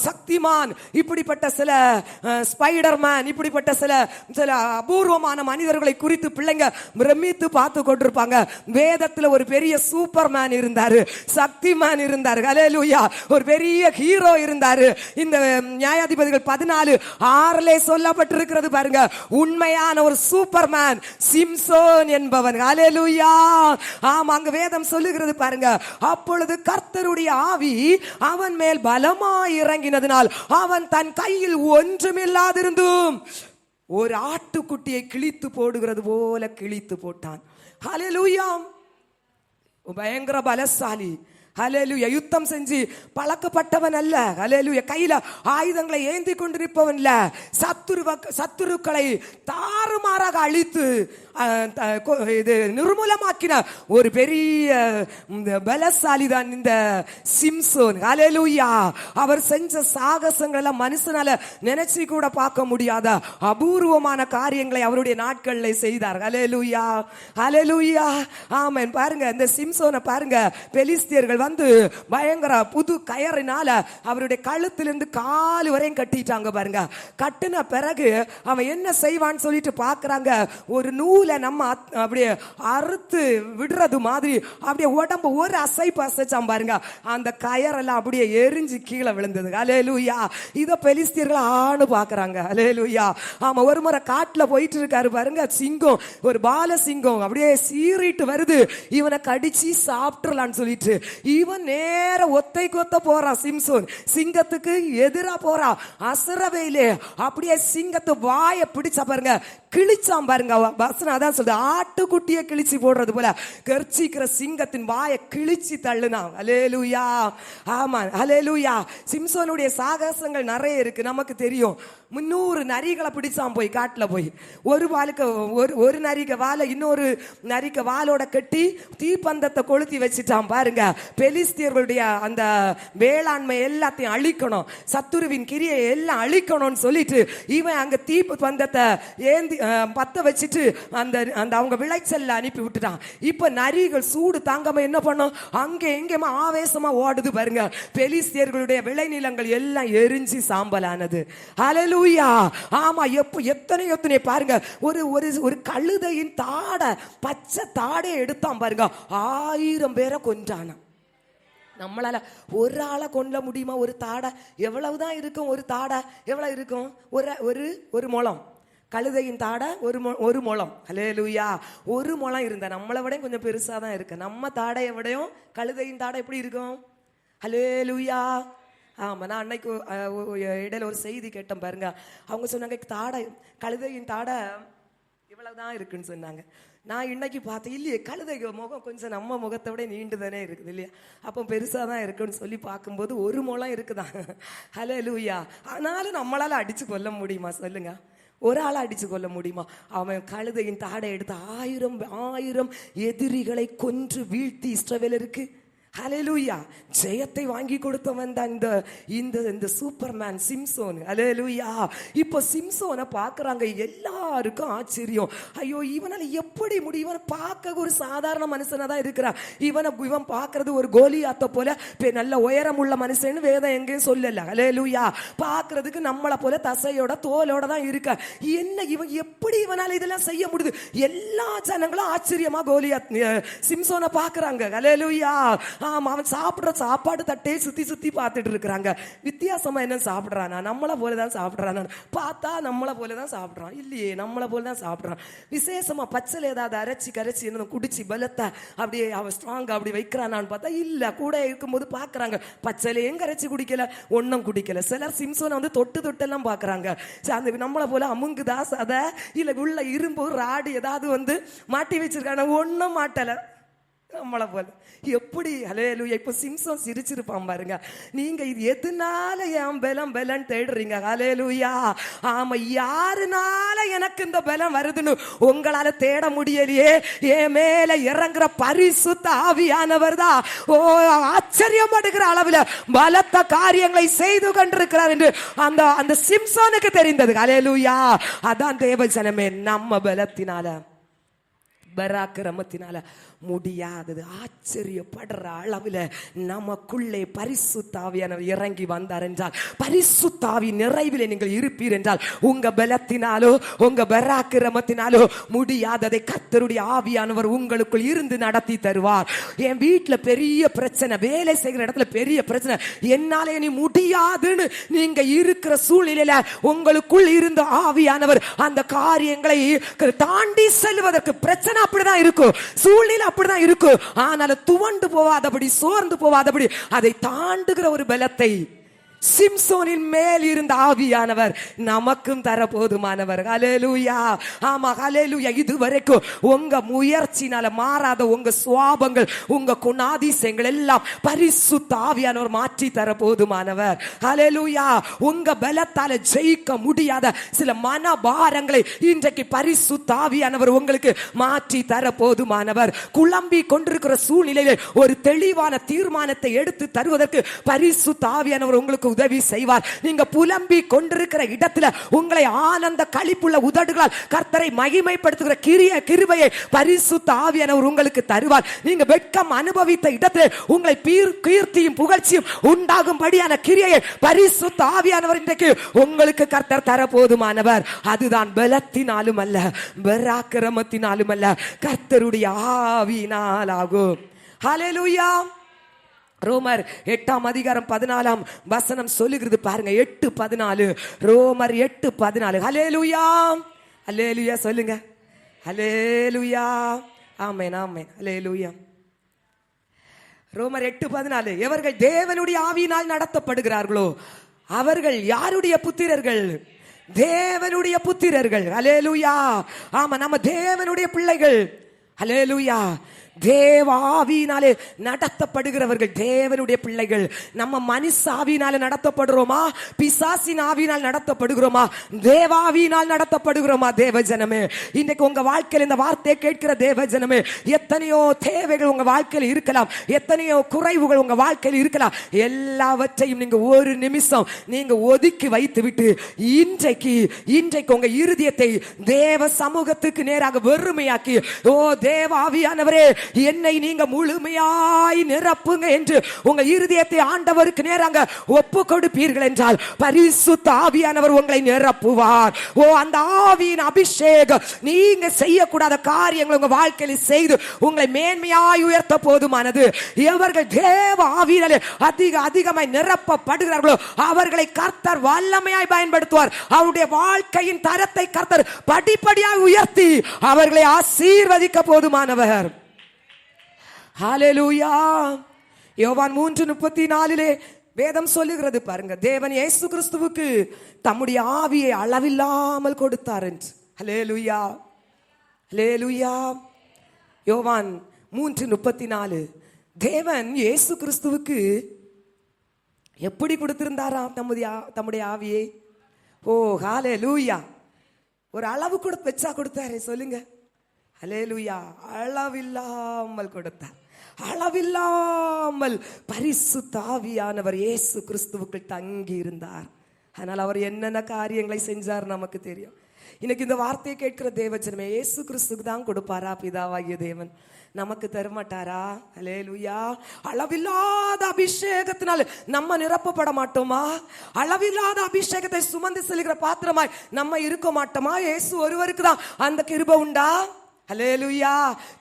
சக்திமான், இப்படிப்பட்ட சில ஸ்பைடர்மேன், இப்படிப்பட்ட சில அபூர்வமான மனிதர்களை குறித்து பிள்ளைங்க பிரமித்து பார்த்து கொண்டிருப்பாங்க. வேதத்துல ஒரு பெரிய சூப்பர்மேன் இருந்தாரு, சக்திமான் இருந்தாரு, ஹல்லேலூயா, ஒரு பெரிய ஹீரோ இருந்தாரு. இந்த நியாயாதிபதிகள் 14:6 சொல்லப்பட்டிருக்கிறது பாருங்க, உண்மையான ஒரு சூப்பர்மேன் சிம்சோன் என்பவன். ஹல்லேலூயா. ஆமா, அங்க வேதம் சொல்லுகிறது பாருங்க, அப்பொழுது கர்த்தருடைய ஆவி அவன் மேல் பலமாய் இறங்கினதினால் அவன் தன் கையில் ஒன்றுமில்லாதிருந்தும் ஒரு ஆட்டுக்குட்டியை கிழித்து போடுகிறது போல கிழித்து போட்டான். ஹல்லேலூயா. பயங்கர பலசாலி. ஹல்லேலூயா. யுத்தம் செஞ்சு பழக்கப்பட்டவன் அல்ல. ஹல்லேலூயா. கையில ஆயுதங்களை ஏந்தி கொண்டிருப்பவன் இல்ல. சத்துருக்களை தாறுமாறாக அழித்து இது நிர்மூலமாக்கின ஒரு பெரிய பலசாலி தான் இந்த சிம்சோன். ஹல்லேலூயா. அவர் செஞ்ச சாகசங்கள் எல்லாம் மனுஷனால நினைச்சு கூட பார்க்க முடியாத அபூர்வமான காரியங்களை அவருடைய நாட்கள்ல செய்தார். ஹல்லேலூயா, ஹல்லேலூயா, ஆமென். பாருங்க இந்த சிம்சோனை பாருங்க, பெலிஸ்தியர்கள் வந்து பயங்கர புது கயறினால அவருடைய கழுத்திலிருந்து கால் வரையும் கட்டிட்டாங்க பாருங்க. கட்டின பிறகு அவன் என்ன செய்வான்னு சொல்லிட்டு பாக்குறாங்க. ஒரு நூலை நம்ம அப்படியே அறுத்து விடுறது மாதிரி அப்படியே உடம்பு ஒரு அசைப்பு அசைச்சான் பாருங்க. அந்த கயரெல்லாம் அப்படியே எரிஞ்சு கீழே விழுந்தது. ஹல்லேலூயா. இத பெலிஸ்தியர்கள் ஆணு பாக்குறாங்க. ஹல்லேலூயா. ஆமா, ஒரு முறை காட்டுல போயிட்டு இருக்காரு பாருங்க, சிங்கம், ஒரு பால சிங்கம் அப்படியே சீறிட்டு வருது, இவனை கடிச்சு சாப்பிட்டுலான்னு சொல்லிட்டு இவன் நேர ஒத்தை கொத்த போறான். சிம்சோன் சிங்கத்துக்கு எதிரா போறான். அசரவையிலே அப்படியே சிங்கத்து வாயை பிடிச்ச பாருங்க, கிழிச்சாம் பாருங்க. வசனம் அதான் சொல்றது, ஆட்டுக்குட்டியை கிழிச்சு போடுறது போல கர்ச்சிக்கிற சிங்கத்தின் வாயை கிழிச்சு தள்ளுனான். ஹல்லேலூயா, ஆமா, ஹல்லேலூயா. சிம்சோனுடைய சாகசங்கள் நிறைய இருக்கு, நமக்கு தெரியும். 300 நரிகளை பிடிச்சான் போய் காட்டுல போய். ஒரு வாளுக்கு ஒரு நரிக்க வாழை இன்னொரு நரிக்க வாளோட கட்டி தீப்பந்தத்தை கொளுத்தி வச்சுட்டான் பாருங்க. பெலிஸ்தியர்களுடைய அந்த வேளாண்மை எல்லாத்தையும் அழிக்கணும், சத்துருவின் கிரியை எல்லாம் அழிக்கணும்னு சொல்லிட்டு இவன் அங்க தீப்பந்தத்தை ஏந்தி பத்த வச்சுட்டு அந்த அந்த அவங்க விளைச்சல்ல அனுப்பி விட்டுட்டான். இப்ப நரிகள் சூடு தாங்காம என்ன பண்ணும், அங்க எங்கேயுமா ஆவேசமா ஓடுது பாருங்க. பெலிஸ்தியர்களுடைய விளைநிலங்கள் எல்லாம் எரிஞ்சு சாம்பலானது. ஹல்லேலூயா. ஆமா, எத்தனை பாருங்க, ஒரு ஒரு கழுதையின் தாடை, பச்சை தாடை எடுத்தான் பாருங்க, 1000 பேரை கொன்றானா. நம்மளால ஒரு ஆளை கொல்ல முடியுமா? ஒரு தாடை எவ்வளவுதான் இருக்கும்? ஒரு தாடை எவ்வளவு இருக்கும்? ஒரு முழம். கழுதையின் தாடை ஒரு முழம். ஹல்லேலூயா. ஒரு முழம் இருந்தா நம்மளை விட கொஞ்சம் பெருசா தான் இருக்கு. நம்ம தாடையை விடையும் கழுதையின் தாடை எப்படி இருக்கும்? ஹல்லேலூயா. ஆமா, நான் அன்னைக்கு இடையில ஒரு செய்தி கேட்டேன் பாருங்க. அவங்க சொன்னாங்க தாடை, கழுதையின் தாடை இவ்வளவுதான் இருக்குன்னு சொன்னாங்க. நான் இன்னைக்கு பார்த்தேன், இல்லையே, கழுதை முகம் கொஞ்சம் நம்ம முகத்தை விட நீண்டு தானே இருக்குது இல்லையா, அப்போ பெருசா தான் இருக்குன்னு சொல்லி பார்க்கும்போது ஒரு முழம் இருக்குதான். ஹல்லேலூயா. ஆனாலும் நம்மளால அடிச்சு கொல்ல முடியுமா சொல்லுங்க? ஒரு ஆளை அடிச்சு கொள்ள முடியுமா? அவன் கழுதையின் தாடை எடுத்து 1000 எதிரிகளை கொன்று வீழ்த்தி இஸ்ரவேலருக்கு ஹல்லேலூயா ஜெயத்தை வாங்கி கொடுத்தவன் தான் இந்த சூப்பர்மேன் சிம்சோன். ஹல்லேலூயா. இப்போ சிம்சோனை பார்க்கறாங்க, எல்லாருக்கும் ஆச்சரியம். ஐயோ, இவனால எப்படி முடியும்? இவன் பார்க்க ஒரு சாதாரண மனுஷனா தான் இருக்கிறான். இவன் பார்க்கறது ஒரு கோலியாத்த போல நல்ல உயரம் உள்ள மனுஷன் வேதம் எங்கேயும் சொல்லல. ஹல்லேலூயா. பார்க்கறதுக்கு நம்மளை போல தசையோட தோலோட தான் இருக்க. என்ன இவன் எப்படி இவனால இதெல்லாம் செய்ய முடியுது? எல்லா ஜனங்களும் ஆச்சரியமா கோலியாத் சிம்சோனை பார்க்கறாங்க. ஹல்லேலூயா. ஆமா, அவன் சாப்பிடுற சாப்பாடு தட்டே சுத்தி பார்த்துட்டு இருக்கிறாங்க. வித்தியாசமா என்ன சாப்பிடுறானா? நம்மளை போலதான் சாப்பிடுறான். பார்த்தா நம்மளை போலதான் சாப்பிடுறான். இல்லையே, நம்மளை போலதான் சாப்பிடுறான். விசேஷமா பச்சைல ஏதாவது அரைச்சி கரைச்சி என்ன குடிச்சு பலத்தை அப்படியே அவன் ஸ்ட்ராங்கா அப்படி வைக்கிறானான்னு பார்த்தா இல்ல. கூட இருக்கும்போது பாக்குறாங்க, பச்சையிலையும் கரைச்சி குடிக்கல, ஒன்னும் குடிக்கல. சிலர் சிம்சோனை வந்து தொட்டெல்லாம் பாக்குறாங்க. அந்த நம்மளை போல அமுங்குதா சதை இல்ல உள்ள இரும்பு ராடு ஏதாவது வந்து மாட்டி வச்சிருக்காங்க, ஒன்னும் மாட்டல நம்மளை போல. எப்படி? ஹல்லேலூயா. இப்போ சிம்சோன் சிரிச்சிருப்பான் பாருங்க. நீங்க இது எதுனால என் பலம் தேடுறீங்க? ஹல்லேலூயா. ஆமா, யாருனால எனக்கு இந்த பலம் வருதுன்னு உங்களால தேட முடியலையே. என் மேல இறங்குற பரிசுத்த ஆவியானவர் தான் ஆச்சரியப்படுகிற அளவுல பலத்த காரியங்களை செய்து கொண்டிருக்கிறார் என்று அந்த சிம்சோனுக்கு தெரிந்தது. ஹல்லேலூயா. அதான் தேவ ஜனமே, நம்ம பலத்தினால பராக்கிரமத்தினால முடியாதது. ஆச்சரியப்படுற அளவில் நமக்குள்ளே பரிசுத்தாவியானவர் இறங்கி வந்தார் என்றால், பரிசுத்தாவி நிறைவிலே நீங்கள் இருப்பீர் என்றால், உங்க பலத்தினாலோ உங்க பராக்கிரமத்தினாலோ முடியாததை கர்த்தருடைய ஆவியானவர் உங்களுக்குள் இருந்து நடத்தி தருவார். என் வீட்டுல பெரிய பிரச்சனை, வேலை செய்கிற இடத்துல பெரிய பிரச்சனை, என்னால நீ முடியாதுன்னு நீங்க இருக்கிற சூழ்நிலையில உங்களுக்குள் இருந்த ஆவியானவர் அந்த காரியங்களை தாண்டி செல்வதற்கு, பிரச்சனை அப்படிதான் இருக்கும், சூழ்நிலை அப்படிதான் இருக்கும், ஆனாலும் துவண்டு போவாதபடி சோர்ந்து போவாதபடி அதை தாண்டுகிற ஒரு பலத்தை சிம்சோனின் மேல் இருந்த ஆவியானவர் நமக்கும் தர போதுமானவர். ஹல்லேலூயா. ஆமா, ஹல்லேலூயா. இதுவரைக்கும் உங்க முயற்சினால மாறாத உங்க சுவாபங்கள், உங்க குணாதிசயங்கள் எல்லாம் பரிசுத்த ஆவியானவர் மாற்றி தர போதுமானவர். ஹல்லேலூயா. உங்க பலத்தால ஜெயிக்க முடியாத சில மனபாரங்களை இன்றைக்கு பரிசுத்த ஆவியானவர் உங்களுக்கு மாற்றி தர போதுமானவர். குழம்பி கொண்டிருக்கிற சூழ்நிலையில ஒரு தெளிவான தீர்மானத்தை எடுத்து தருவதற்கு பரிசுத்த ஆவியானவர் உங்களுக்கு உதவி செய்வார். நீங்க புலம்பி கொண்டிருக்கிற இடத்துல உங்களை ஆனந்த களிப்புள்ள உதடுகளால் கர்த்தரை மகிமைப்படுத்துகிற கிருபையை பரிசுத்த ஆவியானவர் உங்களுக்கு தருவார். நீங்க வெட்கம் அனுபவித்த இடத்துல உங்களை கீர்த்தியும் புகழ்ச்சியும் உண்டாகும்படியான கிரியையை பரிசுத்த ஆவியானவர் இன்றைக்கு உங்களுக்கு கர்த்தர் தர போதுமானவர். அதுதான் பலத்தினாலும் அல்ல, பராக்கிரமத்தினாலும் அல்ல, கர்த்தருடைய ஆவியினால் ஆகும். ஹல்லேலூயா. ரோமர் 8:14 சொல்லுகிறது பாருங்க. 8:14. ரோமர் 8:14. ஹல்லேலூயா. ஹல்லேலூயா சொல்லுங்க. ஹல்லேலூயா. ஆமென், ஆமென். ஹல்லேலூயா. ரோமர் 8:14. எவர்கள் தேவனுடைய ஆவியினால் நடத்தப்படுகிறார்களோ அவர்கள் யாருடைய புத்திரர்கள்? தேவனுடைய புத்திரர்கள். ஹல்லேலூயா. ஆமா, நம்ம தேவனுடைய பிள்ளைகள். ஹல்லேலூயா. தேவாவினாலே நடத்தப்படுகிறவர்கள் தேவனுடைய பிள்ளைகள். நம்ம மனுஷ ஆவியினால நடத்தப்படுறோமா, பிசாசின் ஆவியினால் நடத்தப்படுகிறோமா, தேவாவியினால் நடத்தப்படுகிறோமா? தேவஜனமே, இன்றைக்கு உங்க வாழ்க்கையில் இந்த வார்த்தையை கேட்கிற தேவஜனமே, எத்தனையோ தேவைகள் உங்க வாழ்க்கையில் இருக்கலாம், எத்தனையோ குறைவுகள் உங்க வாழ்க்கையில் இருக்கலாம். எல்லாவற்றையும் நீங்க ஒரு நிமிஷம் நீங்க ஒதுக்கி வைத்து விட்டு இன்றைக்கு உங்க இருதயத்தை தேவ சமூகத்துக்கு நேராக வெறுமையாக்கி, ஓ தேவ ஆவியானவரே, என்னை நீங்க முழுமையாய் நிரப்புங்க என்று உங்க இருதயத்தை ஆண்டவருக்கு நேராக ஒப்பு கொடுப்பீர்கள் என்றால் பரிசுத்த ஆவியானவர் உங்களை நிரப்புவார். ஓ, அந்த ஆவியின் அபிஷேகம் நீங்க செய்யக்கூடாத காரியங்கள் உங்க வாழ்க்கையில் செய்து உங்களை மேன்மையாய் உயர்த்த போதுமானது. எவர்கள் தேவ ஆவியினாலே அதிகமாய் நிரப்பப்படுகிறார்களோ அவர்களை கர்த்தர் வல்லமையாய் பயன்படுத்துவார். அவருடைய வாழ்க்கையின் தரத்தை கர்த்தர் படிப்படியாய் உயர்த்தி அவர்களை ஆசீர்வதிக்க போதுமானவர். ஹல்லேலூயா. யோவான் 3:34 வேதம் சொல்லுகிறது பாருங்க. தேவன் இயேசு கிறிஸ்துவுக்கு தம்முடைய ஆவியை அளவில்லாமல் கொடுத்தார் என்று. ஹல்லேலூயா. ஹல்லேலூயா. யோவான் 3:34 தேவன் இயேசு கிறிஸ்துவுக்கு எப்படி கொடுத்திருந்தாராம் தம்முடைய ஆவியை? ஓ ஹல்லேலூயா. ஒரு அளவு வச்சா கொடுத்தாரு, சொல்லுங்க. ஹல்லேலூயா. அளவில்லாமல் கொடுத்தார். அளவில்லாமல் பரிசுத்த ஆவியானவர் இயேசு கிறிஸ்துவுக்குள் தங்கி இருந்தார். அதனால் அவர் என்னென்ன காரியங்களை செஞ்சார் நமக்கு தெரியும். இன்னைக்கு இந்த வார்த்தையை கேட்கிற தேவஜனமே, இயேசு கிறிஸ்துக்கு தான் கொடுப்பாரா பிதாவாகிய தேவன்? நமக்கு தரமாட்டாரா? ஹல்லேலூயா. அளவில்லாத அபிஷேகத்தினால் நம்ம நிரப்பப்பட மாட்டோமா? அளவில்லாத அபிஷேகத்தை சுமந்து செல்கிற பாத்திரமாய் நம்ம இருக்க மாட்டோமா? இயேசு ஒருவருக்கு தான் அந்த கிருபை உண்டா? ஹல்லேலூயா.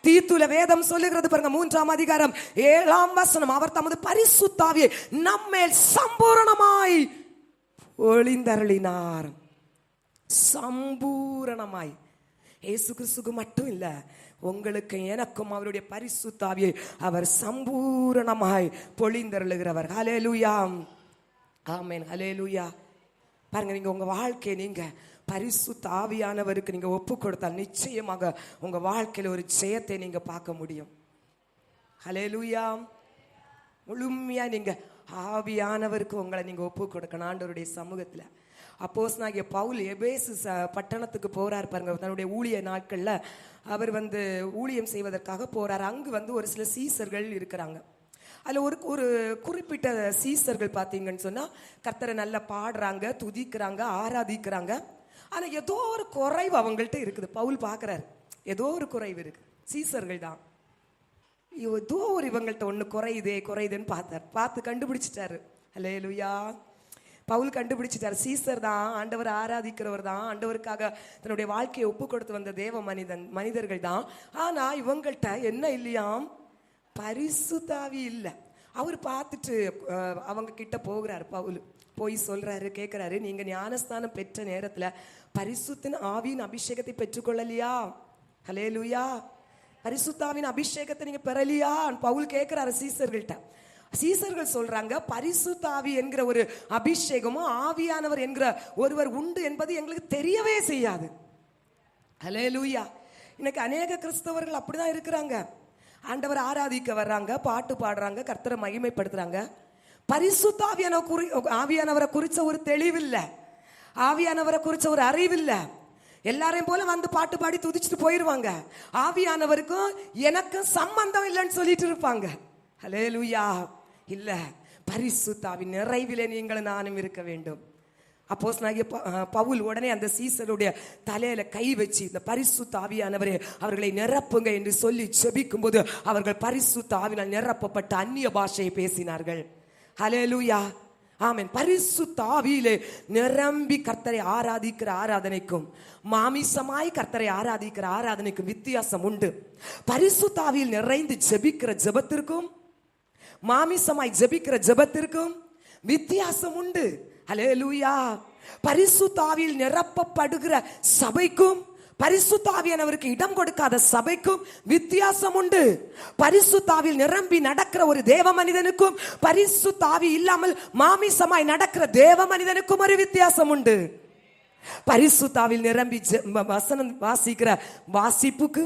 தீத்துல வேதம் சொல்லுகிறது பாருங்க, 3:7 அவர் தமது பரிசுத்த ஆவியை நம்மேல் சம்பூரணமாய் ஒளிந்தருளினார். சம்பூரணமாய். இயேசு கிறிஸ்துக்கு மட்டும் இல்ல, உங்களுக்கு எனக்கும் அவருடைய பரிசுத்த ஆவியை அவர் சம்பூரணமாய் பொழிந்தருளுகிறவர். ஹல்லேலூயா. ஆமென். ஹல்லேலூயா. பாருங்க, நீங்க உங்க வாழ்க்கையை நீங்க பரிசுத்த ஆவியானவருக்கு நீங்க ஒப்பு கொடுத்தால் நிச்சயமாக உங்க வாழ்க்கையில் ஒரு ஜெயத்தை நீங்க பார்க்க முடியும். ஹல்லேலூயா. முழுமையா நீங்க ஆவியானவருக்கு உங்களை நீங்க ஒப்பு கொடுக்கணும் ஆண்டவருடைய சமூகத்துல. அப்போஸ்தலனாகிய பவுல் எபேசு பட்டணத்துக்கு போறார் பாருங்க. தன்னுடைய ஊழிய நாட்கள்ல அவர் ஊழியம் செய்வதற்காக போறார். அங்கு ஒரு சில சீசர்கள் இருக்கிறாங்க. அதில் ஒரு குறிப்பிட்ட சீசர்கள் பார்த்தீங்கன்னு சொன்னால் கர்த்தரை நல்லா பாடுறாங்க, துதிக்கிறாங்க, ஆராதிக்கிறாங்க. ஆனால் ஏதோ ஒரு குறைவு அவங்கள்ட்ட இருக்குது. பவுல் பார்க்குறாரு, ஏதோ ஒரு குறைவு இருக்கு. சீசர்கள் தான் ஏதோ ஒரு இவங்கள்ட்ட ஒன்று குறையுதுன்னு பார்த்து கண்டுபிடிச்சிட்டாரு. ஹல்லேலூயா. பவுல் கண்டுபிடிச்சிட்டார். சீசர் தான், ஆண்டவர் ஆராதிக்கிறவர் தான், ஆண்டவருக்காக தன்னுடைய வாழ்க்கையை ஒப்பு கொடுத்து வந்த தேவ மனிதர்கள் தான். ஆனால் இவங்கள்ட்ட என்ன இல்லையாம்? பரிசுத்த ஆவி இல்லை. அவர் பார்த்துட்டு அவங்க கிட்ட போகிறார். பவுல் போய் சொல்றாரு, கேட்கிறாரு, நீங்க ஞானஸ்தானம் பெற்ற நேரத்துல பரிசுத்தின் ஆவியின் அபிஷேகத்தை பெற்றுக்கொள்ளலையா? ஹல்லேலூயா. பரிசுத்தாவின் அபிஷேகத்தை நீங்க பெறலையா? பவுல் கேட்கிறாரு சீசர்கள்ட்ட. சீசர்கள் சொல்றாங்க, பரிசுத்த ஆவி என்கிற ஒரு அபிஷேகமும் ஆவியானவர் என்கிற ஒருவர் உண்டு என்பது எங்களுக்கு தெரியவே செய்யாது. ஹல்லேலூயா. இன்னைக்கு அநேக கிறிஸ்தவர்கள் அப்படிதான் இருக்கிறாங்க. ஆண்டவர் ஆராதிக்க வர்றாங்க, பாட்டு பாடுறாங்க, கர்த்தரை மகிமைப்படுத்துறாங்க. பரிசுத்த ஆவியானவரை குறிச்ச ஒரு தெளிவில்லை, ஆவியானவரை குறிச்ச ஒரு அறிவில்லை. எல்லாரையும் போல வந்து பாட்டு பாடி துதிச்சுட்டு போயிருவாங்க. ஆவியானவருக்கும் எனக்கும் சம்பந்தம் இல்லைன்னு சொல்லிட்டு இருப்பாங்க. ஹல்லேலூயா. இல்ல, பரிசுத்த ஆவி நிறைவிலே நீங்களும் நானும் இருக்க வேண்டும். அப்போஸ்தலனாகிய பவுல் உடனே அந்த சீசருடைய தலையில கை வச்சு, இந்த பரிசுத்த ஆவியானவரே அவர்களை நிரப்புங்க என்று சொல்லி ஜெபிக்கும் போது அவர்கள் பரிசுத்த ஆவியால் நிரப்பப்பட்ட அந்நிய பாஷையை பேசினார்கள். ஹல்லேலூயா. ஆமென். பரிசுத்த ஆவியிலே நிரம்பி கர்த்தரை ஆராதிக்கிற ஆராதனைக்கும் மாமிசமாய் கர்த்தரை ஆராதிக்கிற ஆராதனைக்கும் வித்தியாசம் உண்டு. பரிசுத்த ஆவியில் நிறைந்து ஜெபிக்கிற ஜெபத்திற்கும் மாமிசமாய் ஜெபிக்கிற ஜெபத்திற்கும் வித்தியாசம் உண்டு. ஹல்லேலூயா. பரிசுத்த ஆவியில் நிரப்பப்படுகிற சபைக்கும் பரிசுத்த ஆவியானவருக்கு இடம் கொடுக்காத சபைக்கும் வித்தியாசம் உண்டு. பரிசுத்த ஆவியில் நிரம்பி நடக்கிற ஒரு தேவ மனிதனுக்கும் பரிசுத்த ஆவி இல்லாமல் மாமிசமாய் நடக்கிற தேவ மனிதனுக்கும் ஒரு வித்தியாசம் உண்டு. பரிசுத்த ஆவியில் நிரம்பி வசனம் வாசிக்கிற வாசிப்புக்கு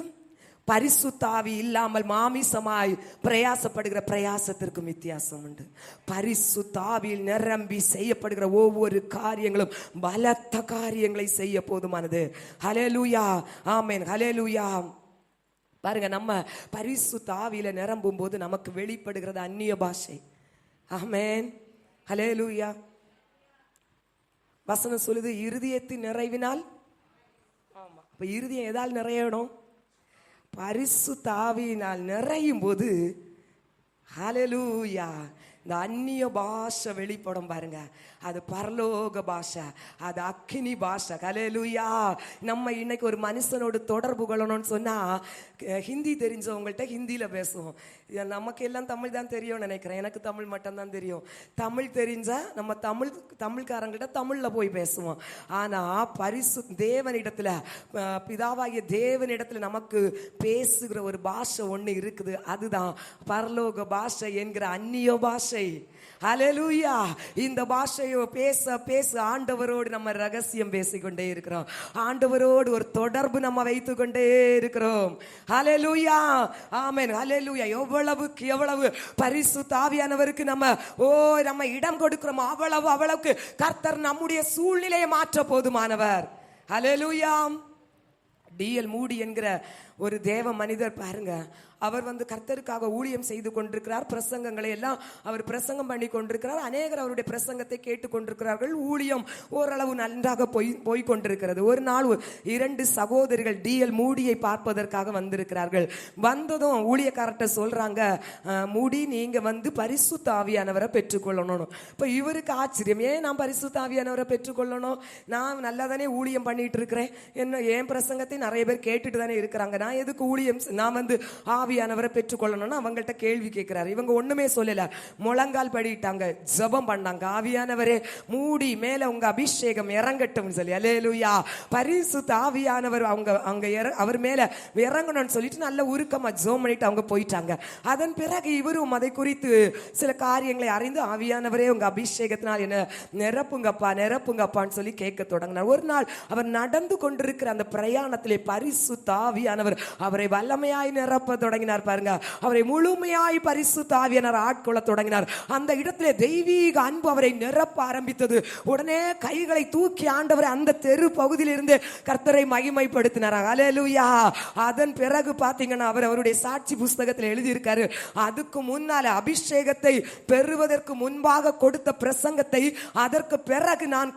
பரிசுத்த ஆவி இல்லாமல் மாமிசமாய் பிரயாசப்படுகிற பிரயாசத்திற்கும் வித்தியாசம் உண்டு. பரிசுத்த ஆவியில் நிரம்பி செய்யப்படுகிற ஒவ்வொரு காரியங்களும் பலத்த காரியங்களை செய்ய போதுமானது. ஹல்லேலூயா. ஆமென். ஹல்லேலூயா. பாருங்க, நம்ம பரிசுத்த ஆவியில நிரம்பும் போது நமக்கு வெளிப்படுகிறது அந்நிய பாஷை. ஆமென். ஹல்லேலூயா. வசனம் சொல்லுது, இருதயத்தின் நிறைவினால். ஆமா, அப்ப இருதயம் எதால் நிறையணும்? பரிசுத்த ஆவியினால் நிறையும் போது ஹல்லேலூயா இந்த அந்நிய பாஷை வெளிப்படும். பாருங்க, அது பரலோக பாஷை, அது அக்கினி பாஷை. ஹல்லேலூயா. நம்ம இன்னைக்கு ஒரு மனுஷனோடு தொடர்பு கொள்ளணும்னு சொன்னா ஹிந்தி தெரிஞ்சவங்கள்ட்ட ஹிந்தியில பேசுவோம். நமக்கு எல்லாம் தமிழ் தான் தெரியும் நினைக்கிறேன். எனக்கு தமிழ் மட்டும்தான் தெரியும். தமிழ் தெரிஞ்சா நம்ம தமிழ்காரங்கள்ட்ட தமிழ்ல போய் பேசுவோம். ஆனா தேவனிடத்துல, பிதாவாகிய தேவனிடத்துல நமக்கு பேசுகிற ஒரு பாஷை ஒண்ணு இருக்குது. அதுதான் பரலோக பாஷை என்கிற அந்நிய பாஷை. ஹல்லேலூயா. இந்த பாஷையோ பேச பேச ஆண்டவரோடு நம்ம ரகசியம் பேசிக்கொண்டே இருக்கிறோம். ஆண்டவரோடு ஒரு தொடர்பு நம்ம வைத்து கொண்டே இருக்கிறோம். ஹல்லேலூயா. ஆமென். ஹல்லேலூயா. எவ்வளவுக்கு எவ்வளவு பரிசுத்த ஆவியானவருக்கு நம்ம இடம் கொடுக்கிறோம், அவ்வளவுக்கு கர்த்தர் நம்முடைய சூழ்நிலையை மாற்ற போதுமானவர். ஹல்லேலூயா. டிஎல் மூடி என்கிற ஒரு தேவ மனிதர் பாருங்க, அவர் கர்த்தருக்காக ஊழியம் செய்து கொண்டிருக்கிறார். பிரசங்கங்களை எல்லாம் அவர் பிரசங்கம் பண்ணி கொண்டிருக்கிறார். அநேகர் அவருடைய பிரசங்கத்தை கேட்டுக் கொண்டிருக்கிறார்கள். ஊழியம் ஓரளவு நன்றாக போய் கொண்டிருக்கிறது. ஒரு நாள் 2 சகோதரிகள் டிஎல் மூடியை பார்ப்பதற்காக வந்திருக்கிறார்கள். வந்ததும் ஊழியக்காரர்கிட்ட சொல்றாங்க, மூடி நீங்க பரிசுத்த ஆவியானவரை பெற்றுக்கொள்ளணும். இப்ப இவருக்கு ஆச்சரியம், ஏன் நான் பரிசுத்த ஆவியானவரை பெற்றுக்கொள்ளணும்? நான் நல்லா தானே ஊழியம் பண்ணிட்டு இருக்கிறேன், என்ன என் பிரசங்கத்தை நிறைய பேர் கேட்டுட்டு தானே இருக்கிறாங்க, நான் எதுக்கு ஊழியம், நான் ஆவியானவரை பெற்றுக்கொள்ளணும்னு அவங்கள்ட்ட கேள்வி கேட்கிறாரு. இவங்க ஒண்ணுமே சொல்லல, முழங்கால் படிட்டாங்க, ஜெபம் பண்ணாங்க. ஆவியானவரே மூடி மேல உங்க அபிஷேகம் இறங்கட்டும் சொல்லி. அல்லேலூயா. பரிசுத்த ஆவியானவர் அவர் மேல இறங்கணும்னு சொல்லிட்டு நல்ல உருக்கமா ஜெபம் பண்ணிட்டு அவங்க போயிட்டாங்க. அதன் பிறகு இவரும் அதை குறித்து சில காரியங்களை அறிந்து, ஆவியானவரே உங்க அபிஷேகத்தினால் என்ன நிரப்புங்கப்பான்னு சொல்லி கேட்க தொடங்கினார். ஒரு நாள் அவர் நடந்து கொண்டிருக்கிற அந்த பிரயாணத்திலே பரிசுத்த ஆவியானவர் அவரை வல்லமையாய் நிரப்ப தொடங்கினார். பாருங்க, அவரை முழுமையாய் பரிசுத்த ஆவியானவர் ஆட்கொள்ள தொடங்கினார். அந்த இடத்திலே தெய்வீக அன்பு அவரை நிரப்ப ஆரம்பித்தது. உடனே கைகளை தூக்கி ஆண்டவரை அந்த தெரு பகுதியில் இருந்து கர்த்தரை மகிமைப்படுத்தினார். ஹல்லேலூயா. அதன் பிறகு பாத்தீங்கன்னா அவருடைய சாட்சி புஸ்தகத்தில் எழுதியிருக்காரு, அதுக்கு முன்னால அபிஷேகத்தை பெறுவதற்கு முன்பாக கொடுத்த பிரசங்கத்தை அதற்கு பிறகு நான்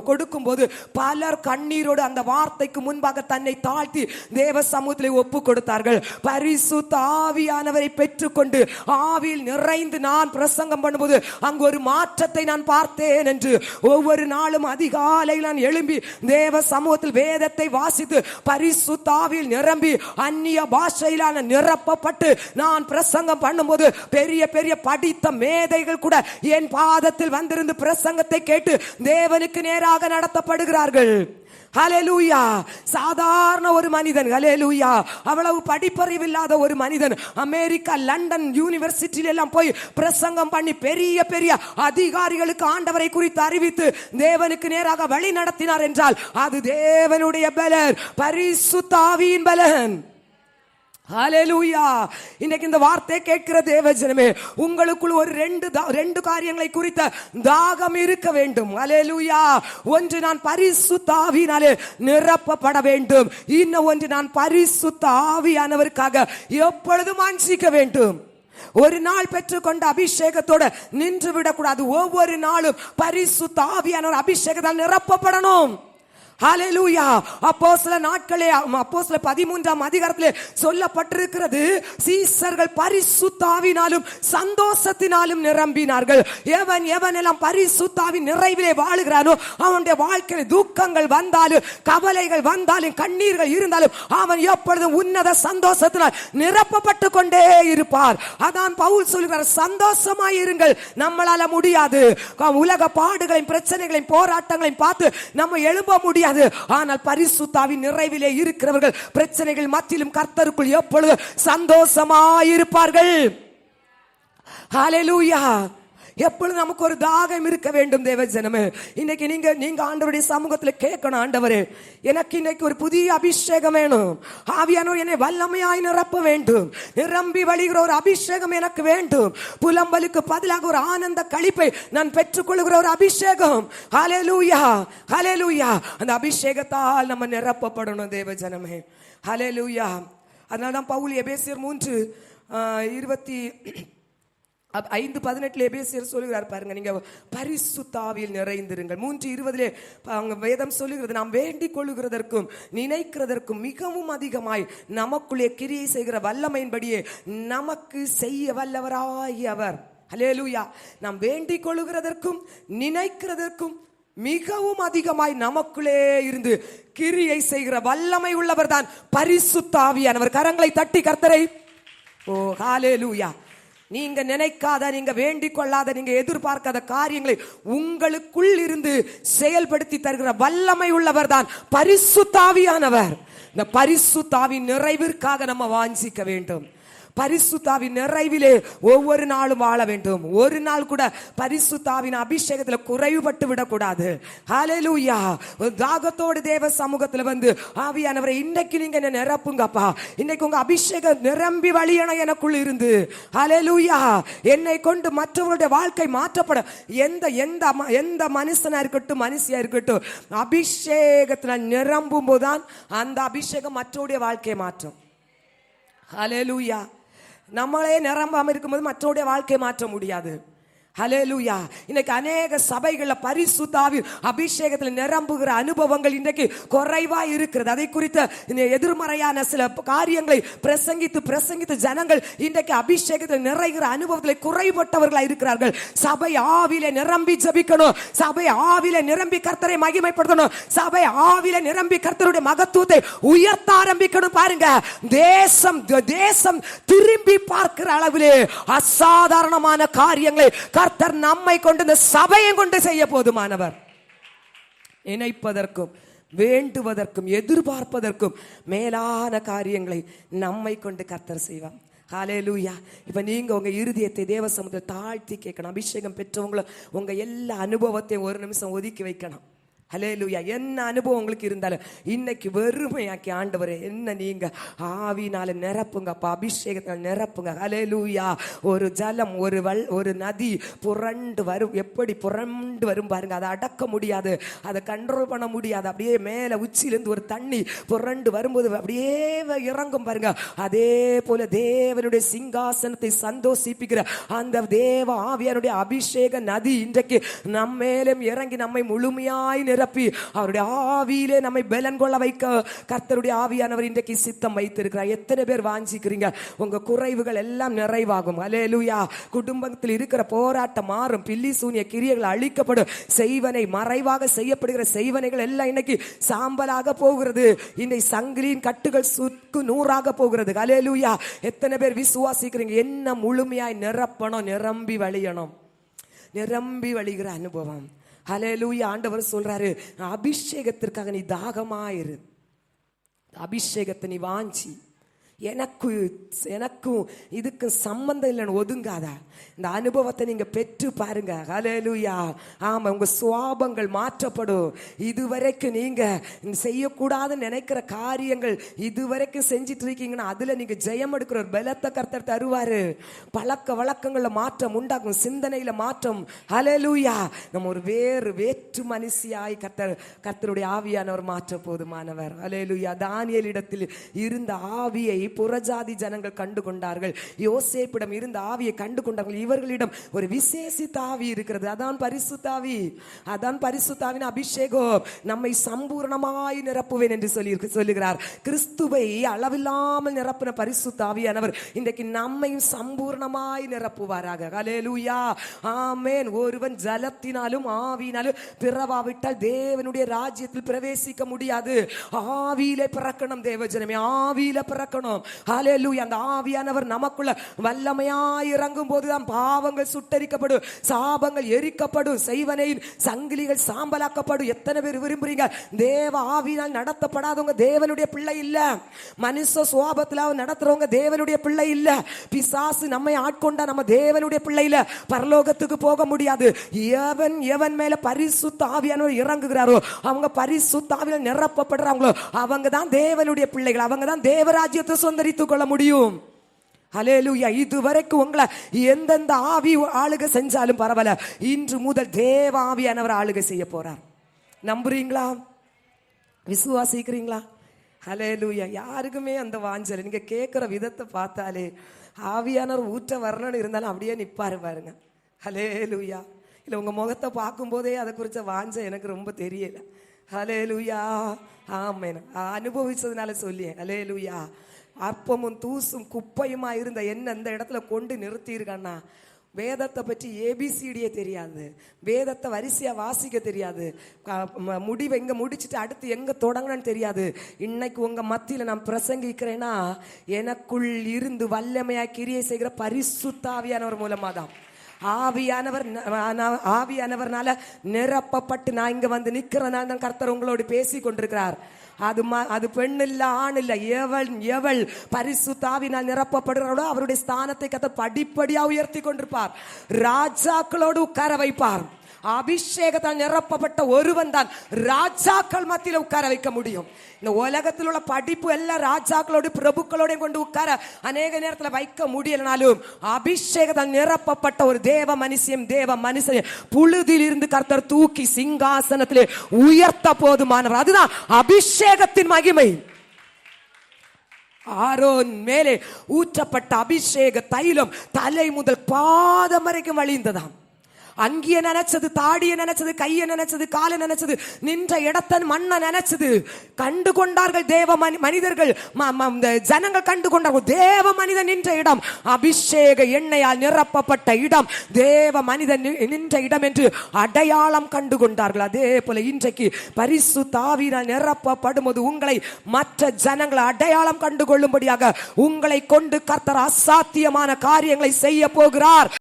கொடுக்கும் போது பலர் கண்ணீரோடு அந்த வார்த்தைக்கு முன்பாக தன்னை தாழ்த்தி தேவ சமூகத்திலே ஒப்பு கொடுத்தார்கள். பரிசுத்த ஆவியானவரை பெற்றுக்கொண்டு ஆவியில் நிறைந்து நான் பிரசங்கம் பண்ணும்போது அங்கு ஒரு மாற்றத்தை நான் பார்த்தேன் என்று ஒவ்வொரு நாளும் அதிகாலையில் நான் எழும்பி தேவ சமூகத்தில் வேதத்தை வாசித்து பரிசுத்த ஆவியில் நிரம்பி அந்நிய பாஷையிலான நிரப்பப்பட்டு நான் பிரசங்கம் பண்ணும்போது பெரிய பெரிய படித்த மேதைகள் கூட என் பாதத்தில் வந்திருந்து பிரசங்கத்தை கேட்டு தேவனுக்கு நேராக நடத்தப்படுகிறார்கள். ஹல்லேலூயா. சாதாரண ஒரு மனிதன், ஹல்லேலூயா, அவ்வளவு படிப்பறிவில்லாத ஒரு மனிதன் அமெரிக்கா லண்டன் யூனிவர்சிட்டியில எல்லாம் போய் பிரசங்கம் பண்ணி பெரிய பெரிய அதிகாரிகளுக்கு ஆண்டவரை குறித்து அறிவித்து தேவனுக்கு நேராக வழி நடத்தினார் என்றால் அது தேவனுடைய பலன், பரிசுத்த ஆவியின் பலன். ஹல்லேலூயா. இன்னைக்கு இந்த வார்த்தை கேட்கிற தேவஜனமே, உங்களுக்குள் ஒரு ரெண்டு காரியங்களை குறித்த தாகம் இருக்க வேண்டும். ஹல்லேலூயா. ஒன்று, நான் பரிசுத்த ஆவியினாலே நிரப்பப்பட வேண்டும். இன்னும் ஒன்று, நான் பரிசுத்த ஆவியானவருக்காக எப்பொழுதும் வாஞ்சிக்க வேண்டும். ஒரு நாள் பெற்றுக்கொண்ட அபிஷேகத்தோட நின்று விடக்கூடாது. ஒவ்வொரு நாளும் பரிசுத்த ஆவியானவர் அபிஷேகத்தால் நிரப்பப்படணும். ஹல்லேலூயா. அப்போஸ்தல நாட்களே, அப்போஸ்தல 13ஆம் அதிகாரத்திலே சொல்லப்பட்டிருக்கிறது, சீசர்கள் பரிசுத்த ஆவியினாலும் சந்தோஷத்தினாலும் நிரம்பினார்கள். எவன் எவனெல்லாம் பரிசுத்த ஆவியின் நிறைவிலே வாழுகிறானோ அவனுடைய வாழ்க்கையில் துக்கங்கள் வந்தாலும் கவலைகள் வந்தாலும் கண்ணீர்கள் இருந்தாலும் அவன் எப்பொழுதும் உன்னத சந்தோஷத்தினால் நிரப்பப்பட்டு கொண்டே இருப்பார். அதான் பவுல் சொல்கிறார், சந்தோஷமாய் இருங்கள். நம்மளால முடியாது, உலக பாடுகளையும் பிரச்சனைகளையும் போராட்டங்களையும் பார்த்து நம்ம எழும்ப முடியாது. ஆனால் பரிசுத்த ஆவியின் நிறைவிலே இருக்கிறவர்கள் பிரச்சனைகள் மத்தியிலும் கர்த்தருக்குள் எப்பொழுது சந்தோஷமாயிருப்பார்கள். ஹல்லேலூயா. எப்பொழுது நமக்கு ஒரு தாகம் இருக்க வேண்டும் தேவஜனமே. இன்னைக்கு நீங்க ஆண்டவருடைய சமூகத்தில் கேட்கணும், ஆண்டவரே எனக்கு இன்னைக்கு ஒரு புதிய அபிஷேகம் வேணும். ஆவியானவர் என்னை வல்லமையாய் நிரப்ப வேண்டும். நிரம்பி வழிகிற ஒரு அபிஷேகம் எனக்கு வேண்டும். புலம்பலுக்கு பதிலாக ஒரு ஆனந்த களிப்பை நான் பெற்றுக்கொள்கிற ஒரு அபிஷேகம். ஹல்லேலூயா, ஹல்லேலூயா. அந்த அபிஷேகத்தால் நம்ம நிரப்பப்படணும் தேவஜனமே. ஹல்லேலூயா. அதனால்தான் பவுல் எபேசியர் 3:5-18 எபேசியர் சொல்லுகிறார் பாருங்க, நீங்க பரிசுத்த ஆவியில் நிறைந்திருங்கள். 3:20 அவங்க வேதம் சொல்லுகிறது, நாம் வேண்டிக் கொள்ளுகிறதற்கும் நினைக்கிறதற்கும் மிகவும் அதிகமாய் நமக்குள்ளே கிரியை செய்கிற வல்லமையின்படியே நமக்கு செய்ய வல்லவராகியவர். ஹல்லேலூயா. நாம் வேண்டிக் கொள்ளுகிறதற்கும் நினைக்கிறதற்கும் மிகவும் அதிகமாய் நமக்குள்ளே இருந்து கிரியை செய்கிற வல்லமை உள்ளவர் தான் பரிசுத்த ஆவியானவர். கரங்களை தட்டி கர்த்தரை ஓ ஹல்லேலூயா. நீங்க நினைக்காத, நீங்க வேண்டிக் கொள்ளாத, நீங்க எதிர்பார்க்காத காரியங்களை உங்களுக்குள் இருந்து செயல்படுத்தி தருகிற வல்லமை உள்ளவர் தான் பரிசுத்த ஆவியானவர். இந்த பரிசுத்த ஆவியின் நிறைவிற்காக நம்ம வாஞ்சிக்க வேண்டும். பரிசுத்த ஆவியின் நிறைவிலே ஒவ்வொரு நாளும் வாழ வேண்டும். ஒரு நாள் கூட பரிசுத்த ஆவியின் அபிஷேகத்தில் குறைவுபட்டு விடக்கூடாது. ஹல்லேலூயா. தாகத்தோடு தேவ சமூகத்தில் வந்து, ஆவியானவரை இன்னைக்கு நீங்க என்ன நிரப்புங்கப்பா, இன்னைக்கு உங்க அபிஷேகம் நிரம்பி வழியணும் எனக்குள் இருந்து. ஹல்லேலூயா. என்னை கொண்டு மற்றவர்களுடைய வாழ்க்கை மாற்றப்பட எந்த மனுஷனா இருக்கட்டும் மனுஷியா இருக்கட்டும், அபிஷேகத்தில் நிரம்பும் போதுதான் அந்த அபிஷேகம் மற்றவருடைய வாழ்க்கையை மாற்றும். ஹல்லேலூயா. நம்மளே நிரம்பாம இருக்கும்போது மற்றவருடைய வாழ்க்கையை மாற்ற முடியாது. ஹல்லேலூயா. இன்னைக்கு அநேக சபைகள்ல பரிசுத்த ஆவி அபிஷேகத்தில் நிரம்புகிற அனுபவங்கள் இன்றைக்கு குறைவா இருக்கிறது. அதை குறித்த எதிர்மறையான சில காரியங்களை பிரசங்கித்து ஜனங்கள் இன்றைக்கு அபிஷேகத்தில் நிறைகிற அனுபவத்தில் குறைபட்டவர்களா இருக்கிறார்கள். சபை ஆவியிலே நிரம்பி ஜெபிக்கணும். சபை ஆவியிலே நிரம்பி கர்த்தரை மகிமைப்படுத்தணும். சபை ஆவியிலே நிரம்பி கர்த்தருடைய மகத்துவத்தை உயர்த்த ஆரம்பிக்கணும். பாருங்க, தேசம் திரும்பி பார்க்கிற அளவிலே அசாதாரணமான காரியங்களை கர்த்தர் நம்மை கொண்டு இந்த சபையை கொண்டு செய்ய போதுமானவர். நினைப்பதற்கும் வேண்டுவதற்கும் எதிர்பார்ப்பதற்கும் மேலான காரியங்களை நம்மை கொண்டு கர்த்தர் செய்வார். ஹல்லேலூயா. இப்ப நீங்க உங்க இருதயத்தை தேவ சமூகத்தில் தாழ்த்தி கேட்கணும். அபிஷேகம் பெற்றவங்கள உங்க எல்லா அனுபவத்தையும் ஒரு நிமிஷம் ஒதுக்கி வைக்கணும். ஹல்லேலூயா. என்ன அனுபவம் உங்களுக்கு இருந்தாலும் இன்னைக்கு வெறுமையாக்கி, ஆண்டவரே என்ன நீங்க ஆவினால நிரப்புங்கப்பா, அபிஷேகத்தால் நிரப்புங்க. ஹல்லேலூயா. ஒரு ஜலம், ஒரு நதி புரண்டு வரும். எப்படி புரண்டு வரும் பாருங்க. அதை அடக்க முடியாது, அதை கண்ட்ரோல் பண்ண முடியாது. அப்படியே மேல உச்சியிலிருந்து ஒரு தண்ணி புரண்டு வரும்போது அப்படியே இறங்கும் பாருங்க. அதே போல தேவனுடைய சிங்காசனத்தை சந்தோஷிப்பிக்கிற அந்த தேவ ஆவியானுடைய அபிஷேக நதி இன்றைக்கு நம்மேலும் இறங்கி நம்மை முழுமையாய் நிரப்பி அவருடைய ஆவியிலே நம்மை பலன் கொள்ள வைக்க கர்த்தருடைய ஆவியானவர் இன்றைக்கு சித்தம் வைத்திருக்கிறார். எத்தனை பேர் வாஞ்சிக்கிறீங்க உங்க குறைவுகள் எல்லாம் நிறைவாகும்? ஹல்லேலூயா. குடும்பத்தில் இருக்கிற போராட்டம் மாறும். பில்லி சூனிய கிரியைகள் அழிக்கப்படும். செய்வனை மறைவாக செய்யப்படுகிற செய்வனைகள் எல்லாம் இன்னைக்கு சாம்பலாக போகிறது. இன்னைக்கு சங்கிலியின் கட்டுகள் சுக்கு நூறாக போகிறது. ஹல்லேலூயா. எத்தனை பேர் விசுவாசிக்கிறீங்க? என்ன முழுமையாய் நிரப்பணும், நிரம்பி வழியணும், நிரம்பி வழிகிற அனுபவம். ஹல்லேலூயா. ஆண்டவர் சொல்றாரு, அபிஷேகத்திற்காக நீ தாகமாயிரு, அபிஷேகத்தை நீ வாஞ்சி. எனக்கும் இதுக்கு சம்பந்தம் இல்லைன்னு ஒதுங்காத. இந்த அனுபவத்தை நீங்க பெற்று பாருங்க. ஹல்லேலூயா. ஆமா, உங்க சுவாபங்கள் மாற்றப்படும். இதுவரைக்கும் நீங்க செய்யக்கூடாதுன்னு நினைக்கிற காரியங்கள் இதுவரைக்கும் செஞ்சிட்டு இருக்கீங்கன்னா அதுல நீங்க ஜெயம் எடுக்கிற ஒரு பலத்தை கர்த்தர் தருவாரு. பழக்க வழக்கங்கள்ல மாற்றம் உண்டாகும், சிந்தனையில மாற்றம். ஹல்லேலூயா. நம்ம ஒரு வேற்று மனுஷியாய் கர்த்தருடைய ஆவியானவர் மாற்ற போதுமானவர். ஹல்லேலூயா. தானியேலிடத்தில் இருந்த ஆவியை புறஜாதி ஜனங்கள் கண்டு கொண்டார்கள். யோசேப்பிடம் இருந்த ஆவியை கண்டு கொண்டார்கள். இவர்களிடம் ஒரு விசேஷித்த ஆவி இருக்கிறது, அதான் பரிசுத்த ஆவி. அதான் பரிசுத்த ஆவியின் அபிஷேகம். நம்மை சம்பூர்ணமாய் நிரப்புவேன் என்று சொல்லுகிறார். கிறிஸ்துவை அளவில்லாமல் நிரப்பின பரிசுத்த ஆவியானவர் இன்றைக்கு நம்மையும் சம்பூர்ணமாய் நிரப்புவாராக. ஹல்லேலூயா. ஆமென். ஒருவன் ஜலத்தினாலும் ஆவியினாலும் பிறவாவிட்டால் தேவனுடைய ராஜ்யத்தில் பிரவேசிக்க முடியாது. ஆவியிலே பிறக்கணும் தேவஜனமே, ஆவியில பிறக்கணும். ஹல்லேலூயா. அந்த ஆவியானவர் நமக்குள்ள வல்லமையாய் இறங்கும் போதுதான் பாவங்கள் சுட்டரிக்கப்படும், சாபங்கள் எரிக்கப்படும், செய்வனையின் சங்கிலிகள் சாம்பலாக்கப்படும். எத்தனை பேர் விரும்புறீங்க? தேவ ஆவியினால் நடத்தப்படாதவங்க தேவனுடைய பிள்ளை இல்ல. மனுஷ சுவாபத்தில் நடத்துறவங்க தேவனுடைய பிள்ளை இல்ல. பிசாசு நம்மை ஆட்கொண்டா நம்ம தேவனுடைய பிள்ளை இல்ல, பரலோகத்துக்கு போக முடியாது. எவன் மேல பரிசுத்த ஆவியானவர் இறங்குகிறாரோ, அவங்க பரிசுத்த ஆவியால் நிரப்பப்படுறாங்களோ, அவங்க தான் தேவனுடைய பிள்ளைகள், அவங்க தான் தேவராஜ்யத்தை சொந்தரித்துக் கொள்ள முடியும். ஹல்லேலூயா. இதுவரைக்கும் உங்களை எந்தெந்த ஆவி ஆளுகை செஞ்சாலும் பரவாயில்ல, இன்று முதல் தேவ ஆவியானவர் ஆளுகை செய்ய போறார். நம்புறீங்களா? விசுவாசிக்கிறீங்களா? ஹல்லேலூயா. யாருக்குமே அந்த வாஞ்சல், நீங்க கேட்கிற விதத்தை பார்த்தாலே ஆவியானவர் ஊற்ற வரணும்னு இருந்தாலும் அப்படியே நிப்பாரு பாருங்க. ஹல்லேலூயா. இல்லை, உங்க முகத்தை பார்க்கும் போதே அதை குறித்த வாஞ்ச எனக்கு ரொம்ப தெரியல. ஹல்லேலூயா. ஆமென். அனுபவிச்சதுனால சொல்லியேன். ஹல்லேலூயா. அற்பமும் தூசும் குப்பையுமா இருந்த என்ன இந்த இடத்துல கொண்டு நிறுத்தியிருக்கான்னா, வேதத்தை பற்றி ஏபிசிடியே தெரியாது, வேதத்தை வரிசையா வாசிக்க தெரியாது, முடிவை எங்க முடிச்சுட்டு அடுத்து எங்க தொடங்கணும்னு தெரியாது. இன்னைக்கு உங்க மத்தியில நான் பிரசங்கிக்கிறேன்னா எனக்குள் இருந்து வல்லமையா கிரியை செய்கிற பரிசுத்த ஆவியானவர் மூலமா தான். ஆவியானவர்னால நிரப்பப்பட்டு நான் இங்க வந்து நிக்கிறனால தான் கர்த்தர் உங்களோடு பேசி கொண்டிருக்கிறார். அது பெண் இல்ல, ஆண் இல்ல, எவள் பரிசுத்த ஆவியினால் நிரப்பப்படுகிறாரோ அவருடைய ஸ்தானத்தை கர்த்தர் படிப்படியா உயர்த்தி கொண்டிருப்பார், ராஜாக்களோடு உட்கார வைப்பார். அபிஷேகத்தால் நிரப்பப்பட்ட ஒருவன் தான் ராஜாக்கள் மத்தியில உட்கார வைக்க முடியும். இந்த உலகத்தில் உள்ள படிப்பு எல்லாம் ராஜாக்களோடு பிரபுக்களோட கொண்டு உட்கார அநேக நேரத்தில் வைக்க முடியலனாலும் அபிஷேகத்தால் நிரப்பப்பட்ட ஒரு தேவ மனுஷன் புழுதில் இருந்து கர்த்தர் தூக்கி சிங்காசனத்திலே உயர்த்த போதுமானவர். அதுதான் அபிஷேகத்தின் மகிமை. ஆரோன் மேலே ஊற்றப்பட்ட அபிஷேக தைலம் தலை முதல் பாதம் வரைக்கும் வழிந்ததாம். அங்கிய நினைச்சது, தாடிய நினைச்சது, கைய நினைச்சது, கால நினைச்சது, நின்ற இடத்தன் மண்ண நினைச்சது. கண்டு கொண்டார்கள் தேவ மனிதர்கள், ஜனங்கள் கண்டு கொண்டார்கள். தேவ மனிதன் நின்ற இடம் அபிஷேக எண்ணெயால் நிரப்பப்பட்ட இடம், தேவ மனிதன் நின்ற இடம் என்று அடையாளம் கண்டு கொண்டார்கள். அதே போல இன்றைக்கு பரிசுத்த ஆவியினால் நிரப்பப்படும் போது உங்களை மற்ற ஜனங்களை அடையாளம் கண்டு கொள்ளும்படியாக உங்களை கொண்டு கர்த்தர் அசாத்தியமான காரியங்களை செய்ய போகிறார்.